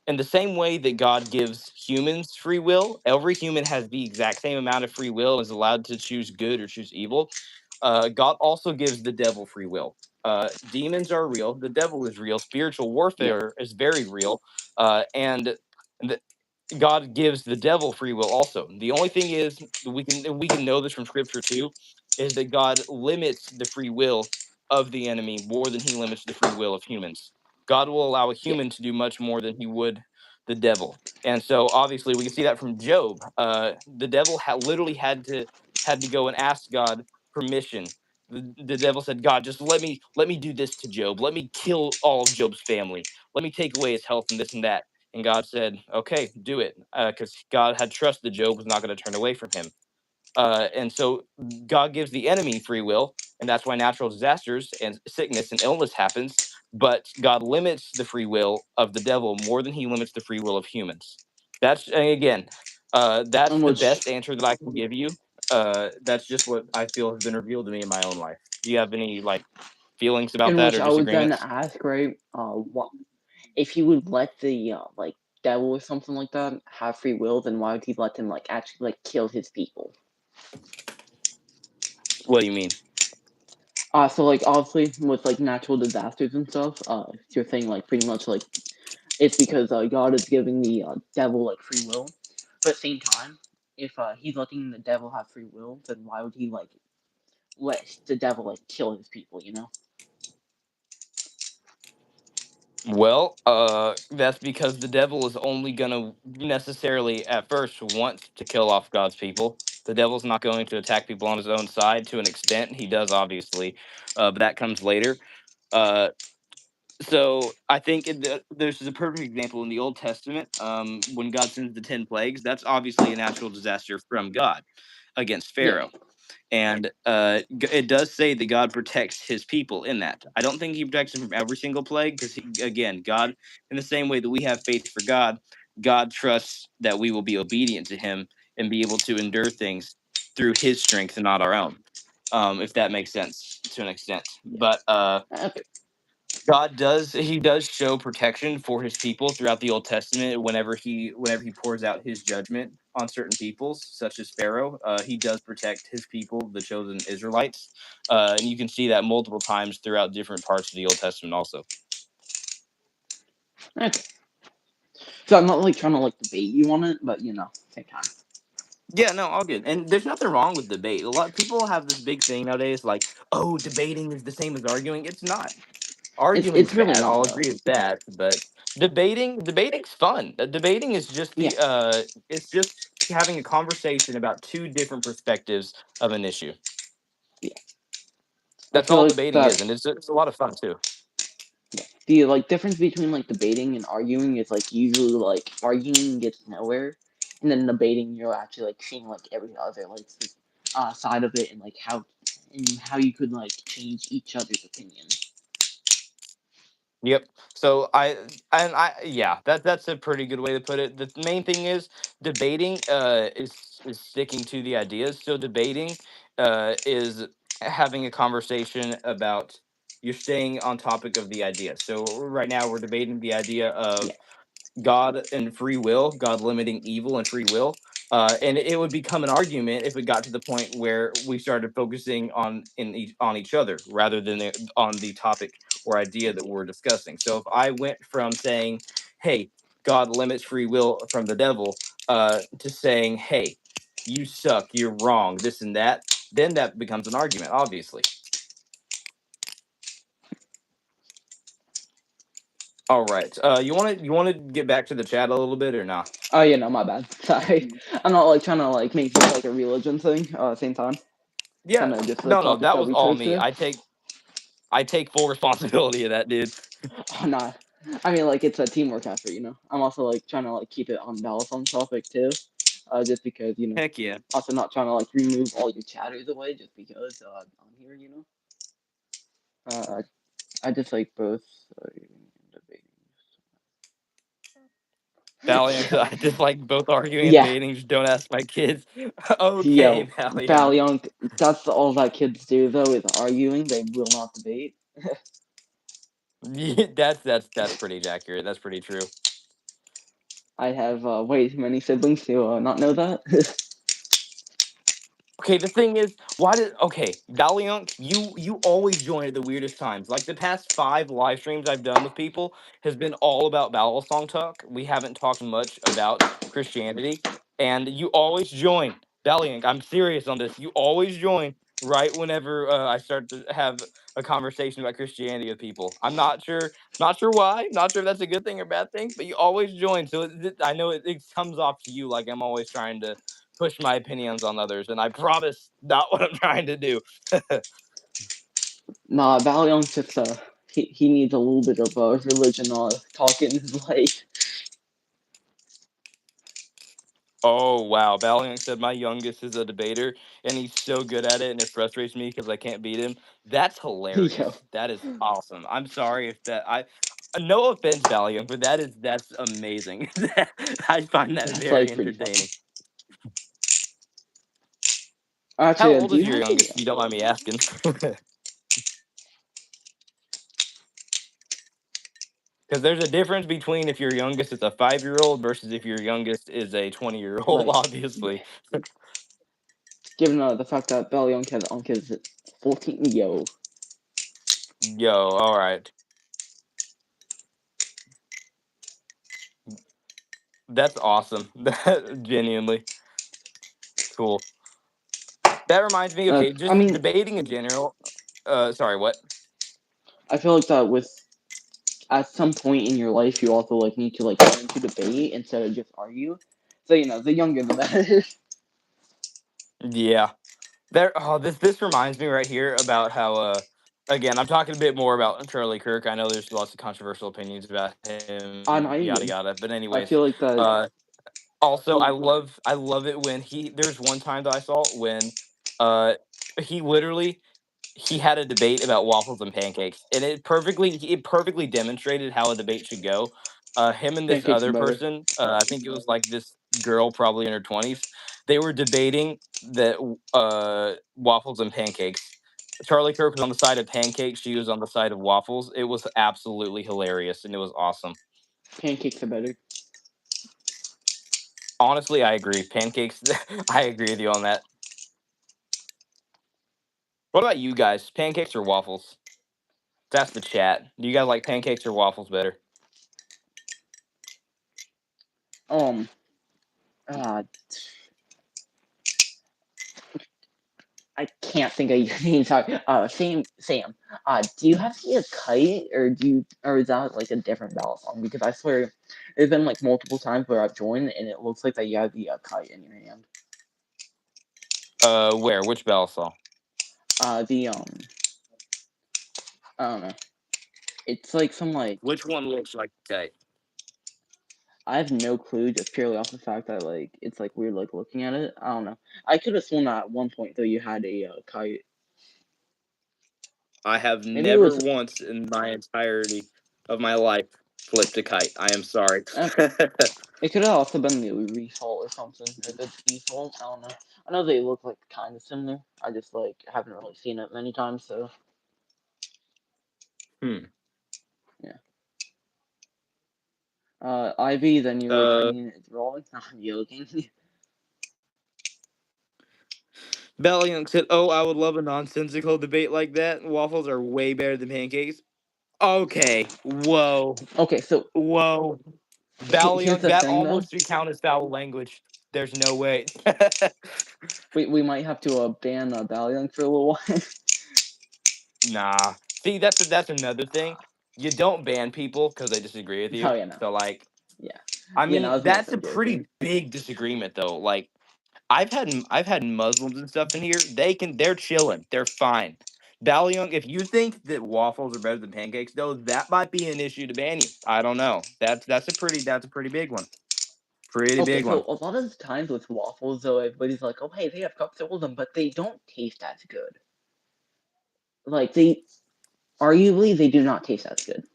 in the same way that God gives humans free will, every human has the exact same amount of free will, is allowed to choose good or choose evil. God also gives the devil free will. Demons are real. The devil is real. Spiritual yeah, warfare is very real. And the, God gives the devil free will also. The only thing is we can know this from scripture too, is that God limits the free will of the enemy more than he limits the free will of humans. God will allow a yeah, human to do much more than he would the devil. And so obviously we can see that from Job. The devil literally had to go and ask God permission. The devil said, God, just let me do this to Job. Let me kill all of Job's family. Let me take away his health and this and that. And God said, okay, do it. Because God had trust that Job was not going to turn away from him. And so God gives the enemy free will. And that's why natural disasters and sickness and illness happens. But God limits the free will of the devil more than he limits the free will of humans. And again, that's and the which best answer that I can give you. That's just what I feel has been revealed to me in my own life. Do you have any like feelings about in that which or I would then disagreements? ask, right? What if he would let the like devil or something like that have free will? Then why would he let them like actually like kill his people? What do you mean? So like obviously with like natural disasters and stuff, you're saying like pretty much like it's because God is giving the devil like free will, but at the same time, if he's letting the devil have free will, then why would he like let the devil like kill his people? You know? Well, that's because the devil is only going to necessarily at first want to kill off God's people. The devil's not going to attack people on his own side to an extent. He does, obviously, but that comes later. Uh, so I think there's a perfect example in the Old Testament when God sends the 10 plagues. That's obviously a natural disaster from God against Yeah, Pharaoh. And it does say that God protects his people in that. I don't think he protects them from every single plague because, again, God, in the same way that we have faith for God, God trusts that we will be obedient to him and be able to endure things through his strength and not our own. If that makes sense to an extent. yeah. But Okay, he does show protection for his people throughout the Old Testament whenever he pours out his judgment on certain peoples, such as Pharaoh. He does protect his people, the chosen Israelites, and you can see that multiple times throughout different parts of the Old Testament. Also, okay. So I'm not like trying to like debate you on it, but you know, same time, yeah, no, all good. And there's nothing wrong with debate. A lot of people have this big thing nowadays, like, oh, debating is the same as arguing. It's not. Arguing's it's really bad. not I'll though. agree with that. But debating's fun. Debating is just Yeah, it's just having a conversation about two different perspectives of an issue. yeah. I That's feel all like debating that is, and it's a lot of fun too. the like difference between like debating and arguing is like usually like arguing gets nowhere, and then debating you're actually like seeing like every other like side of it and how you could like change each other's opinion. Yep. So I yeah, that's a pretty good way to put it. The main thing is debating is sticking to the ideas. So debating is having a conversation about you're staying on topic of the idea. So right now we're debating the idea Yeah, of God and free will, God limiting evil and free will. And it would become an argument if it got to the point where we started focusing on each other rather than on the topic or idea that we're discussing. So if I went from saying, "Hey, God limits free will from the devil," to saying, "Hey, you suck, you're wrong, this and that," then that becomes an argument, obviously. All right. You want to get back to the chat a little bit or not? Oh yeah, no, my bad. Sorry, I'm not like trying to like make this like a religion thing. At the same time, Yeah. kind of just the No, no, topic that that was we all chose me. today. I take full responsibility of that, dude. Oh, nah, I mean like it's a teamwork effort, you know. I'm also like trying to like keep it on Balisong topic too, just because you know. Heck yeah. Also not trying to like remove all your chatters away just because I'm here, you know. I just like both. Debating. Valiant, I dislike both arguing and Yeah, debating. Just don't ask my kids. Okay, yo, Valiant. Valiant. That's all that kids do though is arguing. They will not debate. Yeah, that's pretty accurate. That's pretty true. I have way too many siblings to not know that. Okay, the thing is, why did okay, Valiant, you always join at the weirdest times. Like the past 5 live streams I've done with people has been all about Balisong talk. We haven't talked much about Christianity, and you always join. Valiant, I'm serious on this. You always join right whenever I start to have a conversation about Christianity with people. I'm not sure why, not sure if that's a good thing or bad thing, but you always join. So I know it comes off to you like I'm always trying to push my opinions on others, and I promise not what I'm trying to do. Nah, Valiant just he needs a little bit of religion talk in his life. Oh wow, Valiant said my youngest is a debater, and he's so good at it, and it frustrates me because I can't beat him. That's Yo, hilarious. That is awesome. I'm sorry if that I. No offense, Valiant, but that's amazing. I find that that's very like pretty funny. entertaining. How Actually, old do you is your have a? youngest? If you don't mind me asking. Because there's a difference between if your youngest is a 5-year-old versus if your youngest is a 20-year-old, Like, obviously. given the fact that Valiant has uncles at 14, yo, Yo, all right. That's awesome. That genuinely cool. That reminds me, okay, I just mean, debating in general. Sorry, what? I feel like that with at some point in your life, you also like need to like learn to debate instead of just argue. So you know, the younger the better. Yeah. There this reminds me right here about how again, I'm talking a bit more about Charlie Kirk. I know there's lots of controversial opinions about him, Ah, no, yada you're good. yada. But I anyways, feel like that. uh also I love it when there's one time that I saw when uh he literally he had a debate about waffles and pancakes, and it perfectly demonstrated how a debate should go. Him and this Pancakes are other better. person, I think it was like this girl probably in her 20s, they were debating that waffles and pancakes. Charlie Kirk was on the side of pancakes, she was on the side of waffles. It was absolutely hilarious and it was awesome. Pancakes are better. Honestly, I agree. Pancakes, I agree with you on that. What about you guys? Pancakes or waffles? That's the chat. Do you guys like pancakes or waffles better? Um. Uh, I can't think of your name. Sorry. Sam. Do you have to get a kite, or or is that like a different battle song? Because I swear, there's been like multiple times where I've joined, and it looks like that you have the kite in your hand. Where? Which bell saw? The I don't know. It's like some like Which one looks like okay? I have no clue, just purely off the fact that like it's like weird like looking at it. I don't know. I could have sworn that at one point though you had a kite. I have Maybe it never was. once in my entirety of my life flipped a kite. I am sorry. It could have also been the default or something, or the default. I don't know. I know they look like kind of similar. I just like haven't really seen it many times, so Hmm. yeah. Ivy, then your Uh, brain is rolling. I'm joking. Balisong said, "Oh, I would love a nonsensical debate like that. Waffles are way better than pancakes." Okay, whoa, Okay, so whoa, here's Baliong, the that thing, though. almost should count as foul language. There's no way. We might have to ban Balion for a little while. Nah. See, that's another thing. You don't ban people because they disagree with Oh you. yeah, no, So like, yeah, I yeah. No, I mean, was more that's so a joking. pretty big disagreement though. Like, I've had Muslims and stuff in here. They're chilling. They're fine. Baliong, if you think that waffles are better than pancakes, though, that might be an issue to ban you. I don't know. That's a pretty big one. Pretty Okay, big so one. a lot of the times with waffles, though, everybody's like, "Oh, hey, they have cups of them," but they don't taste as good. Like they, arguably, they do not taste as good.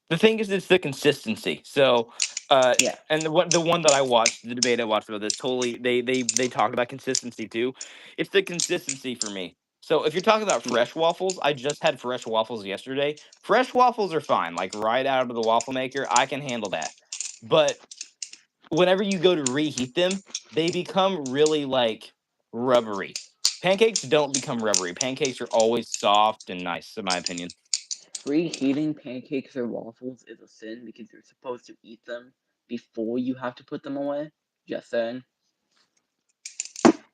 The thing is, it's the consistency. So, uh, Yeah, and the one that I watched, the debate I watched about this, totally they talked about consistency too. It's the consistency for me. So if you're talking about yeah. fresh waffles, I just had fresh waffles yesterday. Fresh waffles are fine, like right out of the waffle maker, I can handle that. But whenever you go to reheat them, they become really like rubbery. Pancakes don't become rubbery. Pancakes are always soft and nice, in my opinion. Reheating pancakes or waffles is a sin because you're supposed to eat them before you have to put them away. Just saying.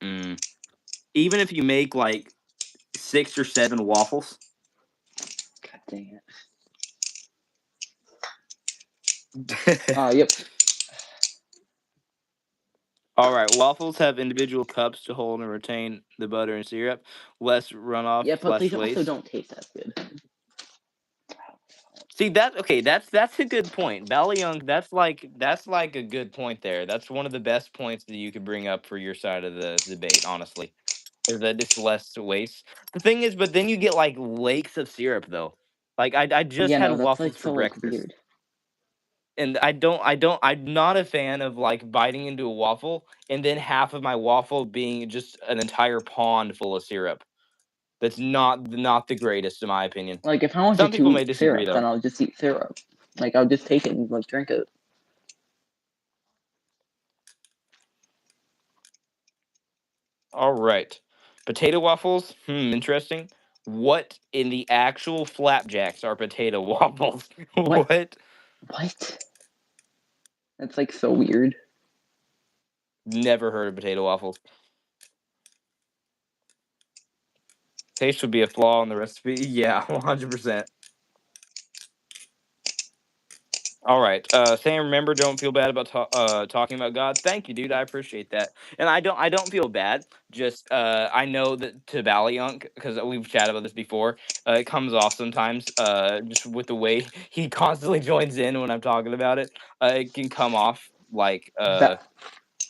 Mm. Even if you make like 6 or 7 waffles. God dang it. All Yep. right, waffles have individual cups to hold and retain the butter and syrup. Less Yeah, runoff, but they less also waste. don't taste as good. See that? Okay, that's a good point. Young, that's like a good point there. That's one of the best points that you could bring up for your side of the debate. Honestly, is that it's less waste. The thing is, but then you get like lakes of syrup though. Like I just Yeah, had no, that's like waffles for so like breakfast, weird. and I'm not a fan of like biting into a waffle and then half of my waffle being just an entire pond full of syrup. That's not the greatest in my opinion. Like if I wanted Some to people may eat disagree syrup, then though. I'll just eat syrup. Like I'll just take it and like drink it. All right. Potato waffles? Interesting. What in the actual flapjacks are potato waffles? What? What? What? That's like so weird. Never heard of potato waffles. Taste would be a flaw in the recipe. Yeah, 100%. All right. Sam, remember, don't feel bad about talking about God. Thank you, dude. I appreciate that. And I don't feel bad. Just I know that to Valiant, because we've chatted about this before. It comes off sometimes. Just with the way he constantly joins in when I'm talking about it. It can come off That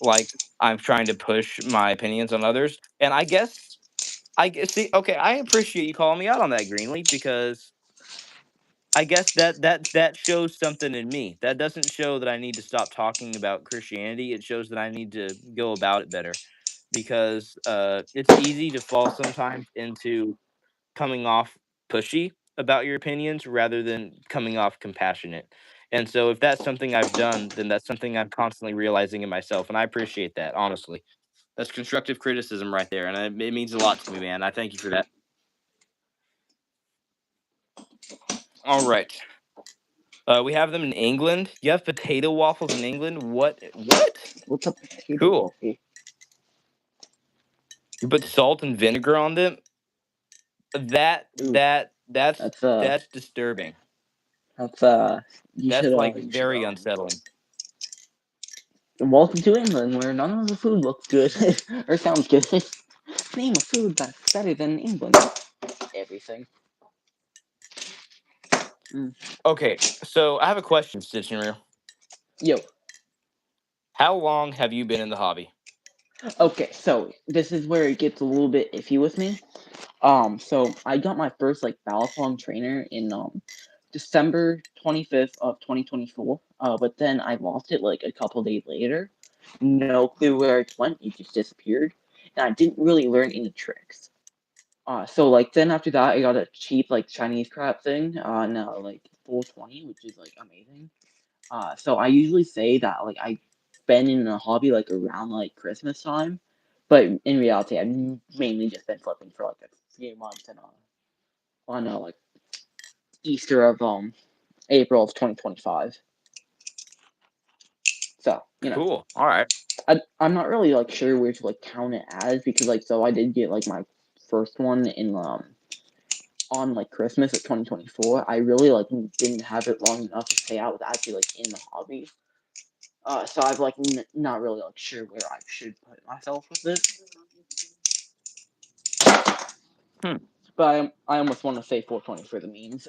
like I'm trying to push my opinions on others. And I guess see. Okay, I appreciate you calling me out on that, Greenleaf, because I guess that shows something in me. That doesn't show that I need to stop talking about Christianity. It shows that I need to go about it better, because it's easy to fall sometimes into coming off pushy about your opinions rather than coming off compassionate. And so if that's something I've done, then that's something I'm constantly realizing in myself, and I appreciate that, honestly. That's constructive criticism right there, and it means a lot to me, man. I thank you for that. All right. We have them in England. You have potato waffles in England. What? What? what's a potato Cool. waffle? You put salt and vinegar on them. That Ooh, that that's that's that's disturbing. that's That's like you should very unsettling. welcome to England where none of the food looks good or sounds good. Name a food that's better than England. Everything. Mm. Okay, so I have a question, StitchNRoo. Yo, How long have you been in the hobby? okay, so this is where it gets a little bit iffy with me. So I got my first like Balisong trainer in December 25th of 2024. But then I lost it like a couple days later. No clue where it went. It just disappeared, and I didn't really learn any tricks. So like then after that, I got a cheap like Chinese crap thing on like 420, which is like amazing. So I usually say that like I've been in a hobby like around like Christmas time, but in reality, I've mainly just been flipping for like a few months and on like Easter of April of 2025. So Cool. All right. I'm not really like sure where to like count it as because like so I did get like my first one in on like Christmas of 2024. I really like didn't have it long enough to say I was actually like in the hobby. So I've like not really like sure where I should put myself with it. Hmm. But I almost want to say 420 for the memes.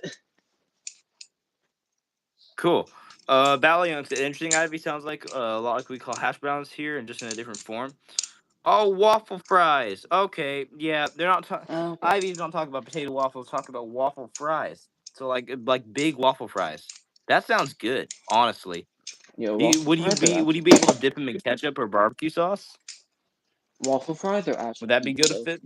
Cool. Baliong's interesting. Ivy sounds like a lot like we call hash browns here, and just in a different form. Oh, waffle fries. Okay, yeah, they're not. Okay. Ivy's not talking about potato waffles. Talking about waffle fries. So like big waffle fries. That sounds good. Honestly, Yo, waffle would you fries are be actually able to dip them in ketchup or barbecue sauce? waffle fries are Would actually that be pretty good good to though. fit?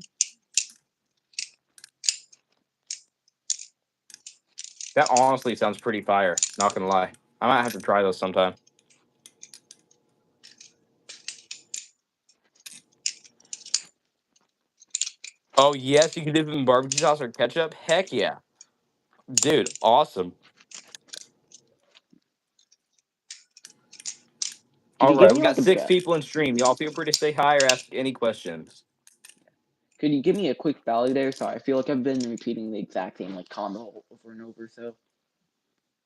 That honestly sounds pretty fire. Not gonna lie, I might have to try those sometime. Oh yes, you can dip them in barbecue sauce or ketchup. Heck yeah, dude, awesome. Could All you give right, we me got like a six bet? people in stream. Y'all feel free to say hi or ask any questions. Could you give me a quick valley there? Sorry, I feel like I've been repeating the exact same like combo over and over. So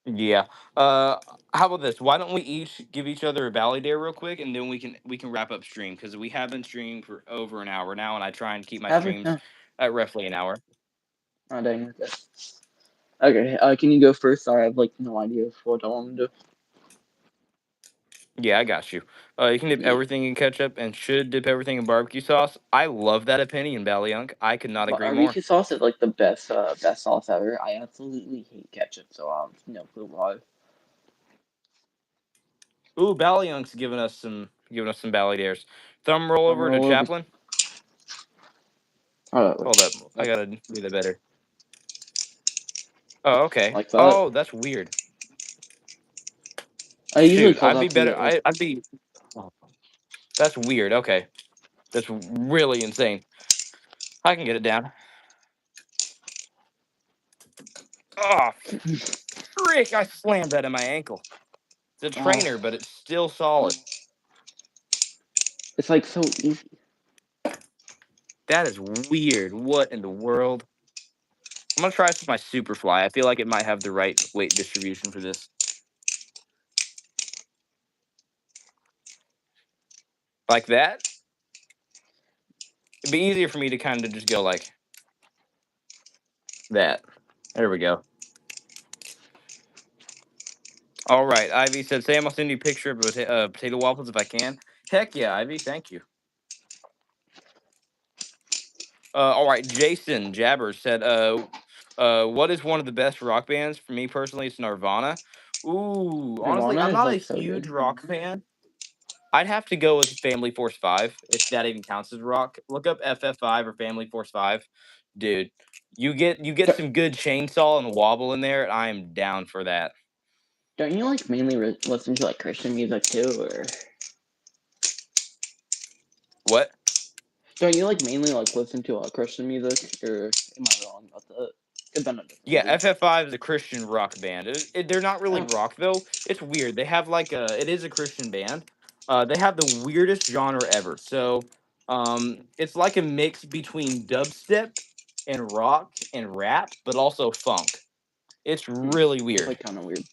Yeah. How about this? Why don't we each give each other a Valley Dare real quick, and then we can wrap up stream because we have been streaming for over an hour now, and I try and keep my have we? streams at roughly an hour. Oh dang. Okay. Okay. Can you go first? Sorry, I have like no idea what I want to do. Yeah, I got you. You can dip Yeah. everything in ketchup and should dip everything in barbecue sauce. I love that opinion, Ballyunk. I could not agree more. Barbecue sauce is like the best sauce ever. I absolutely hate ketchup, so no clue why. Ooh, Ballyunk's giving us some Valley Dares. Thumb roll Drum over to roll over. Chaplin. Oh, Hold up, I like gotta do that better. Oh, okay. like that. Oh, that's weird. I usually Shoot, call I'd be that the better. I'd be. Oh, that's weird. Okay, that's really insane. I can get it down. Oh, frick! I slammed that in my ankle. It's a uh, trainer, but it's still solid. it's like so easy. That is weird. What in the world? I'm gonna try this with my Superfly. I feel like it might have the right weight distribution for this. Like that. It'd be easier for me to kind of just go like that. There we go. All right. Ivy said, "Sam, I'll send you a picture of potato waffles if I can." Heck yeah, Ivy. Thank you. All right, Jason Jabber said, what is one of the best rock bands? For me personally, it's Nirvana. Ooh, honestly, Nirvana I'm is not a like so huge good. rock fan. I'd have to go with Family Force 5, if that even counts as rock. Look up FF5 or Family Force 5. Dude, you get Don't, some good chainsaw and wobble in there, and I am down for that. don't you like mainly listen to like Christian music too, or What? don't you like mainly like listen to Christian music, or am I wrong about that? Could been a different Yeah, music. FF5 is a Christian rock band. They're not really Oh, rock though. It's weird. They have like it is a Christian band. They have the weirdest genre ever. So, it's like a mix between dubstep and rock and rap, but also funk. It's really that's weird. like kind of weird.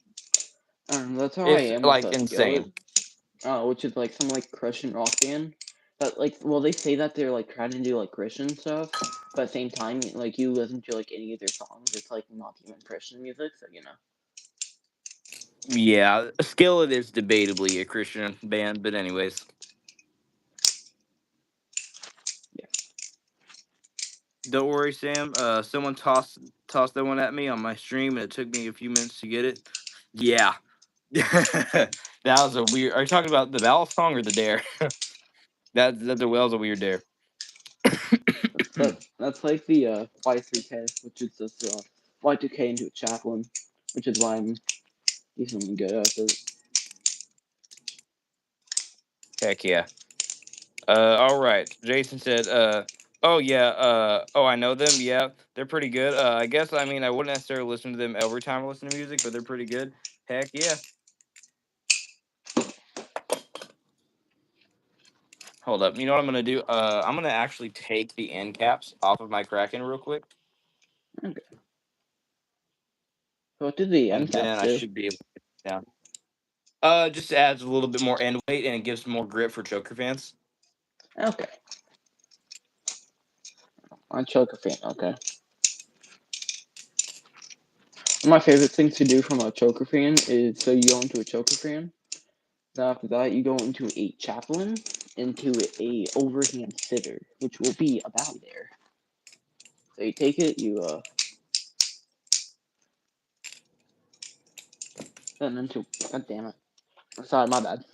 That's how I It's am with like a goat. insane. Which is like some like Christian rock band. But like, well, they say that they're like trying to do like Christian stuff, but at the same time, like you listen to like any of their songs, it's like not even Christian music. So Yeah, Skillet is debatably a Christian band, but anyways, yeah. don't worry, Sam. Someone tossed that one at me on my stream, and it took me a few minutes to get it. Yeah, that was a weird. Are you talking about the Balisong or the dare? That was a weird dare. That's like the Y3K, which is just Y2K into a chaplain, which is why I'm decently good at it. Heck yeah. All right. Jason said, oh yeah, oh I know them. Yeah, they're pretty good. I guess I mean I wouldn't necessarily listen to them every time I listen to music, but they're pretty good. Heck yeah. Hold up. You know what I'm gonna do? I'm gonna actually take the end caps off of my Kraken real quick, Okay. So what did the end and then caps I do? should be able to get it down. Just adds a little bit more end weight and it gives more grip for choker fans. Okay. On choker fan. Okay. One of my favorite things to do from a choker fan is so you go into a choker fan. Then after that, you go into a chaplain, into a overhand sitter, which will be about there. So you take it, then into. God damn it. Sorry, my bad.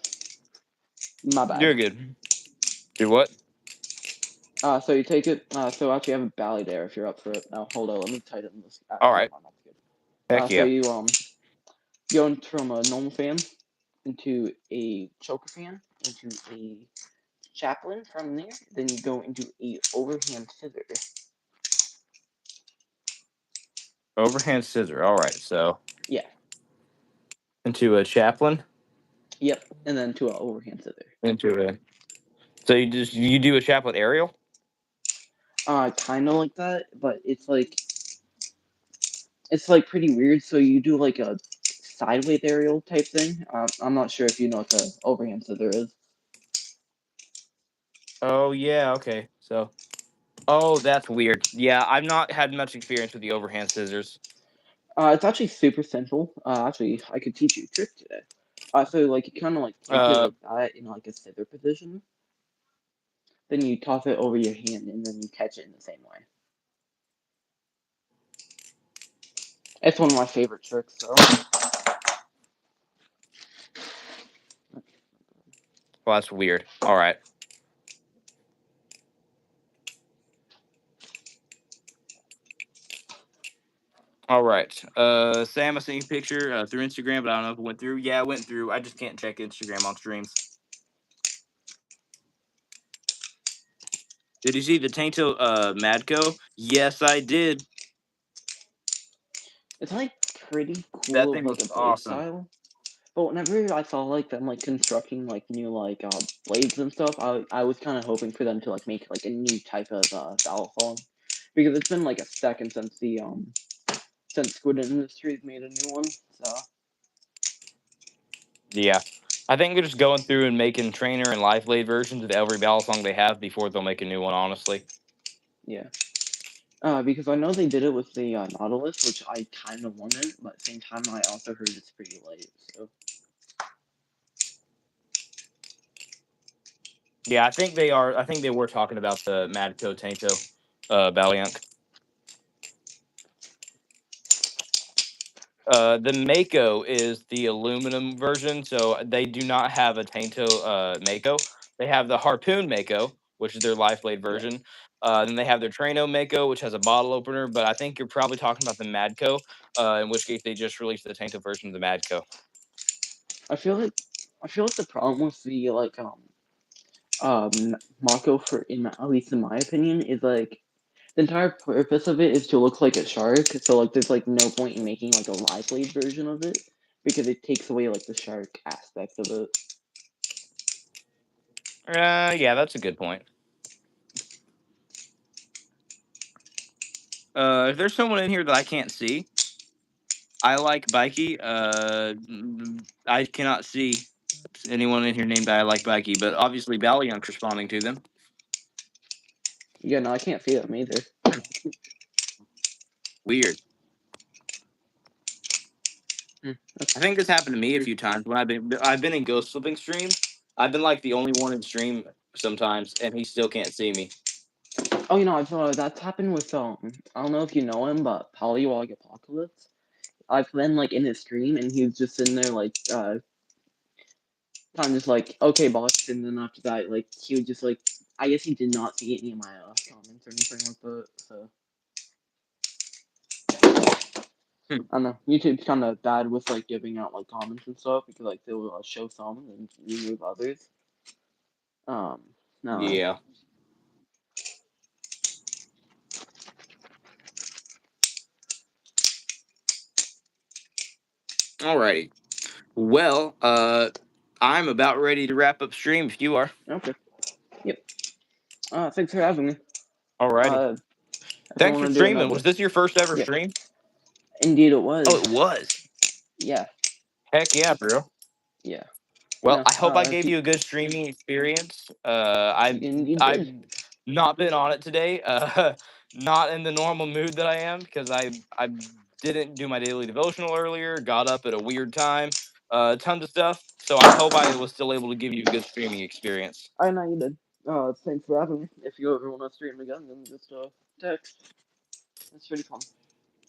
My bad. You're good. Do what? So you take it. So actually, I have a bally there if you're up for it. Now hold on, let me tighten this. All Never right. mind, that's good. Heck So yeah. you go in from a normal fan into a choker fan into a chaplain from there. Then you go into a overhand scissor. Overhand scissor. All right. So Yeah. into a chaplain. Yep. And then to a overhand scissor. Into a. So you do a chaplet aerial. Kind of like that, but it's like pretty weird. So you do like a sideways aerial type thing. I'm not sure if you know what the overhand scissor is. Oh yeah. Okay. So. Oh, that's weird. Yeah, I've not had much experience with the overhand scissors. It's actually super simple. Actually, I could teach you a trick today. So like you kind of like take it Uh, like that in like a scissor position. Then you toss it over your hand, and then you catch it in the same way. It's one of my favorite tricks, though. well, that's weird. All right. All right. Sam, I sent you a picture through Instagram, but I don't know if it went through. Yeah, it went through. I just can't check Instagram on streams. Did you see the Tainto Madco? Yes, I did. It's like pretty That cool of thing like looks a blade awesome. style. But whenever I saw like them like constructing like new like blades and stuff, I was kind of hoping for them to like make like a new type of Balisong, because it's been like a second since the since Squid Industries made a new one. So Yeah. I think they're just going through and making trainer and life blade versions of every battle song they have before they'll make a new one, honestly. yeah. Because I know they did it with the Nautilus, which I kind of wanted, but at the same time I also heard it's pretty late. So Yeah, I think they are. I think they were talking about the Madco Tainto Baliunk. The Mako is the aluminum version, so they do not have a Tainto Mako. They have the Harpoon Mako, which is their life blade yeah, version. Then they have their Traino Mako, which has a bottle opener. But I think you're probably talking about the Madco, in which case they just released the Tainto version of the Madco. I feel like I feel like the problem with the Mako for at least in my opinion is like the entire purpose of it is to look like a shark. So like there's like no point in making like a live blade version of it because it takes away like the shark aspect of it. Yeah, that's a good point. If there's someone in here that I can't see, I like Bikey. I cannot see anyone in here named I like Bikey, but obviously Ballyunk's responding to them. Yeah, no, I can't see them either. Weird. I think this happened to me a Weird. few times when I've been in ghost flipping streams. I've been like the only one in stream sometimes, and he still can't see me. Oh, I've that's happened with I don't know if you know him, but Polywog Apocalypse. I've been like in his stream and he's just sitting there like kind of just like okay boss, and then after that like he would just like I guess he did not see any of my comments or anything like that. So I don't know. YouTube's kind of bad with like giving out like comments and stuff because like they will show some and remove others. No. Yeah. Alrighty. Well, I'm about ready to wrap up stream if you are. Okay. Yep. Thanks for having me. Alrighty. If you Thanks for want to do streaming. another. Was this your first ever Yeah. stream? Indeed, it was. Oh, it was. Yeah. Heck yeah, bro. Yeah. Well, No. I hope I If gave you, you a good streaming experience. you I've did. not been on it today. Not in the normal mood that I am because I didn't do my daily devotional earlier. Got up at a weird time. Tons of stuff. So I hope I was still able to give you a good streaming experience. I know you did. Thanks for having me. If you ever want to stream again, then just text. That's pretty fun.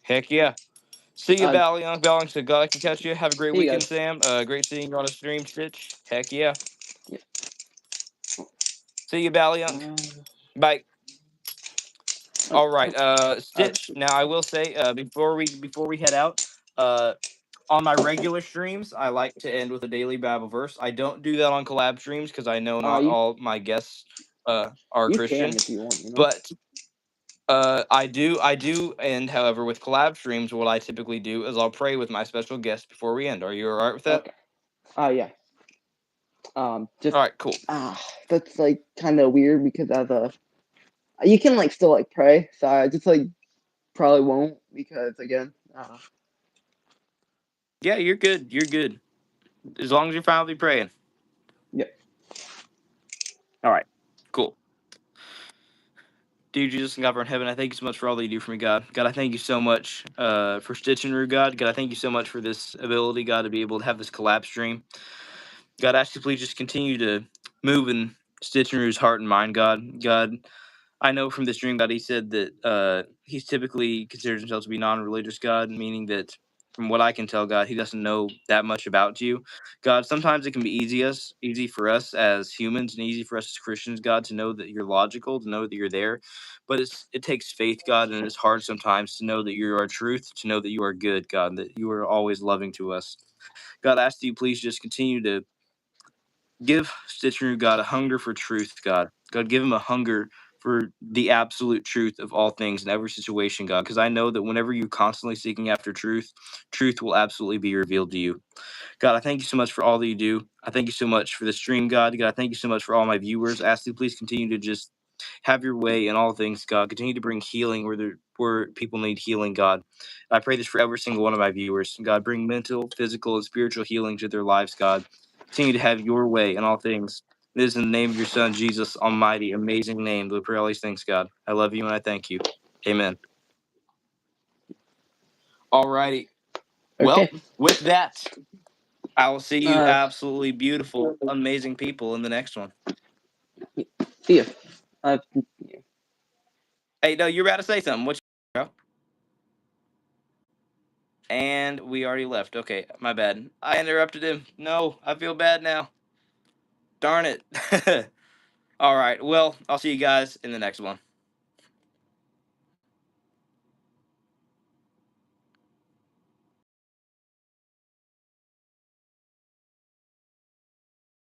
Heck yeah. See you, Uh, Balisong. Balisong said, God, I can catch you. Have a great see you weekend, guys. Sam. Great seeing you on a stream, Stitch. Heck yeah. Yeah. See you, Balisong. Uh, Bye. oh, All right, uh, Stitch. Now I will say, before we head out, uh, on my regular streams, I like to end with a daily Bible verse. I don't do that on collab streams because I know not you all my guests are you can Christian, if you want, you know. but I do. And however, with collab streams, what I typically do is I'll pray with my special guest before we end. Are you all right with that? Okay. Yeah. Just All right, cool. that's like kind of weird because as a you can like still like pray, so I just like probably won't because again. Yeah, you're good. You're good. As long as you're fine with me praying. Yeah. All right, cool. Dear Jesus and God in heaven, I thank you so much for all that you do for me, God. God, I thank you so much for StitchNRoo, God. God, I thank you so much for this ability, God, to be able to have this collab stream. God, I ask you please just continue to move in StitchNRoo's heart and mind, God. God, I know from this dream, God, he said that he's typically considers himself to be non-religious, God, meaning that from what I can tell, God, he doesn't know that much about you. God, sometimes it can be easy for us as humans and easy for us as Christians, God, to know that you're logical, to know that you're there. But it takes faith, God, and it's hard sometimes to know that you are truth, to know that you are good, God, that you are always loving to us. God, I ask you please just continue to give StitchNRoo, God, a hunger for truth, God. God, give him a hunger for the absolute truth of all things in every situation, God, because I know that whenever you're constantly seeking after truth, truth will absolutely be revealed to you. God, I thank you so much for all that you do. I thank you so much for the stream, God. God, I thank you so much for all my viewers. I ask you, please continue to just have your way in all things, God. Continue to bring healing where people need healing, God. I pray this for every single one of my viewers. God, bring mental, physical, and spiritual healing to their lives, God. Continue to have your way in all things. It is in the name of your Son, Jesus, almighty, amazing name, that we pray all these things, God. I love you and I thank you. Amen. Alrighty. Well, Okay. with that, I will see you Uh, absolutely beautiful, amazing people in the next one. see ya. Hey, no, you're about to say something. What you, bro? And we already left. Okay, my bad. I interrupted him. No, I feel bad now. Darn it. All right. Well, I'll see you guys in the next one.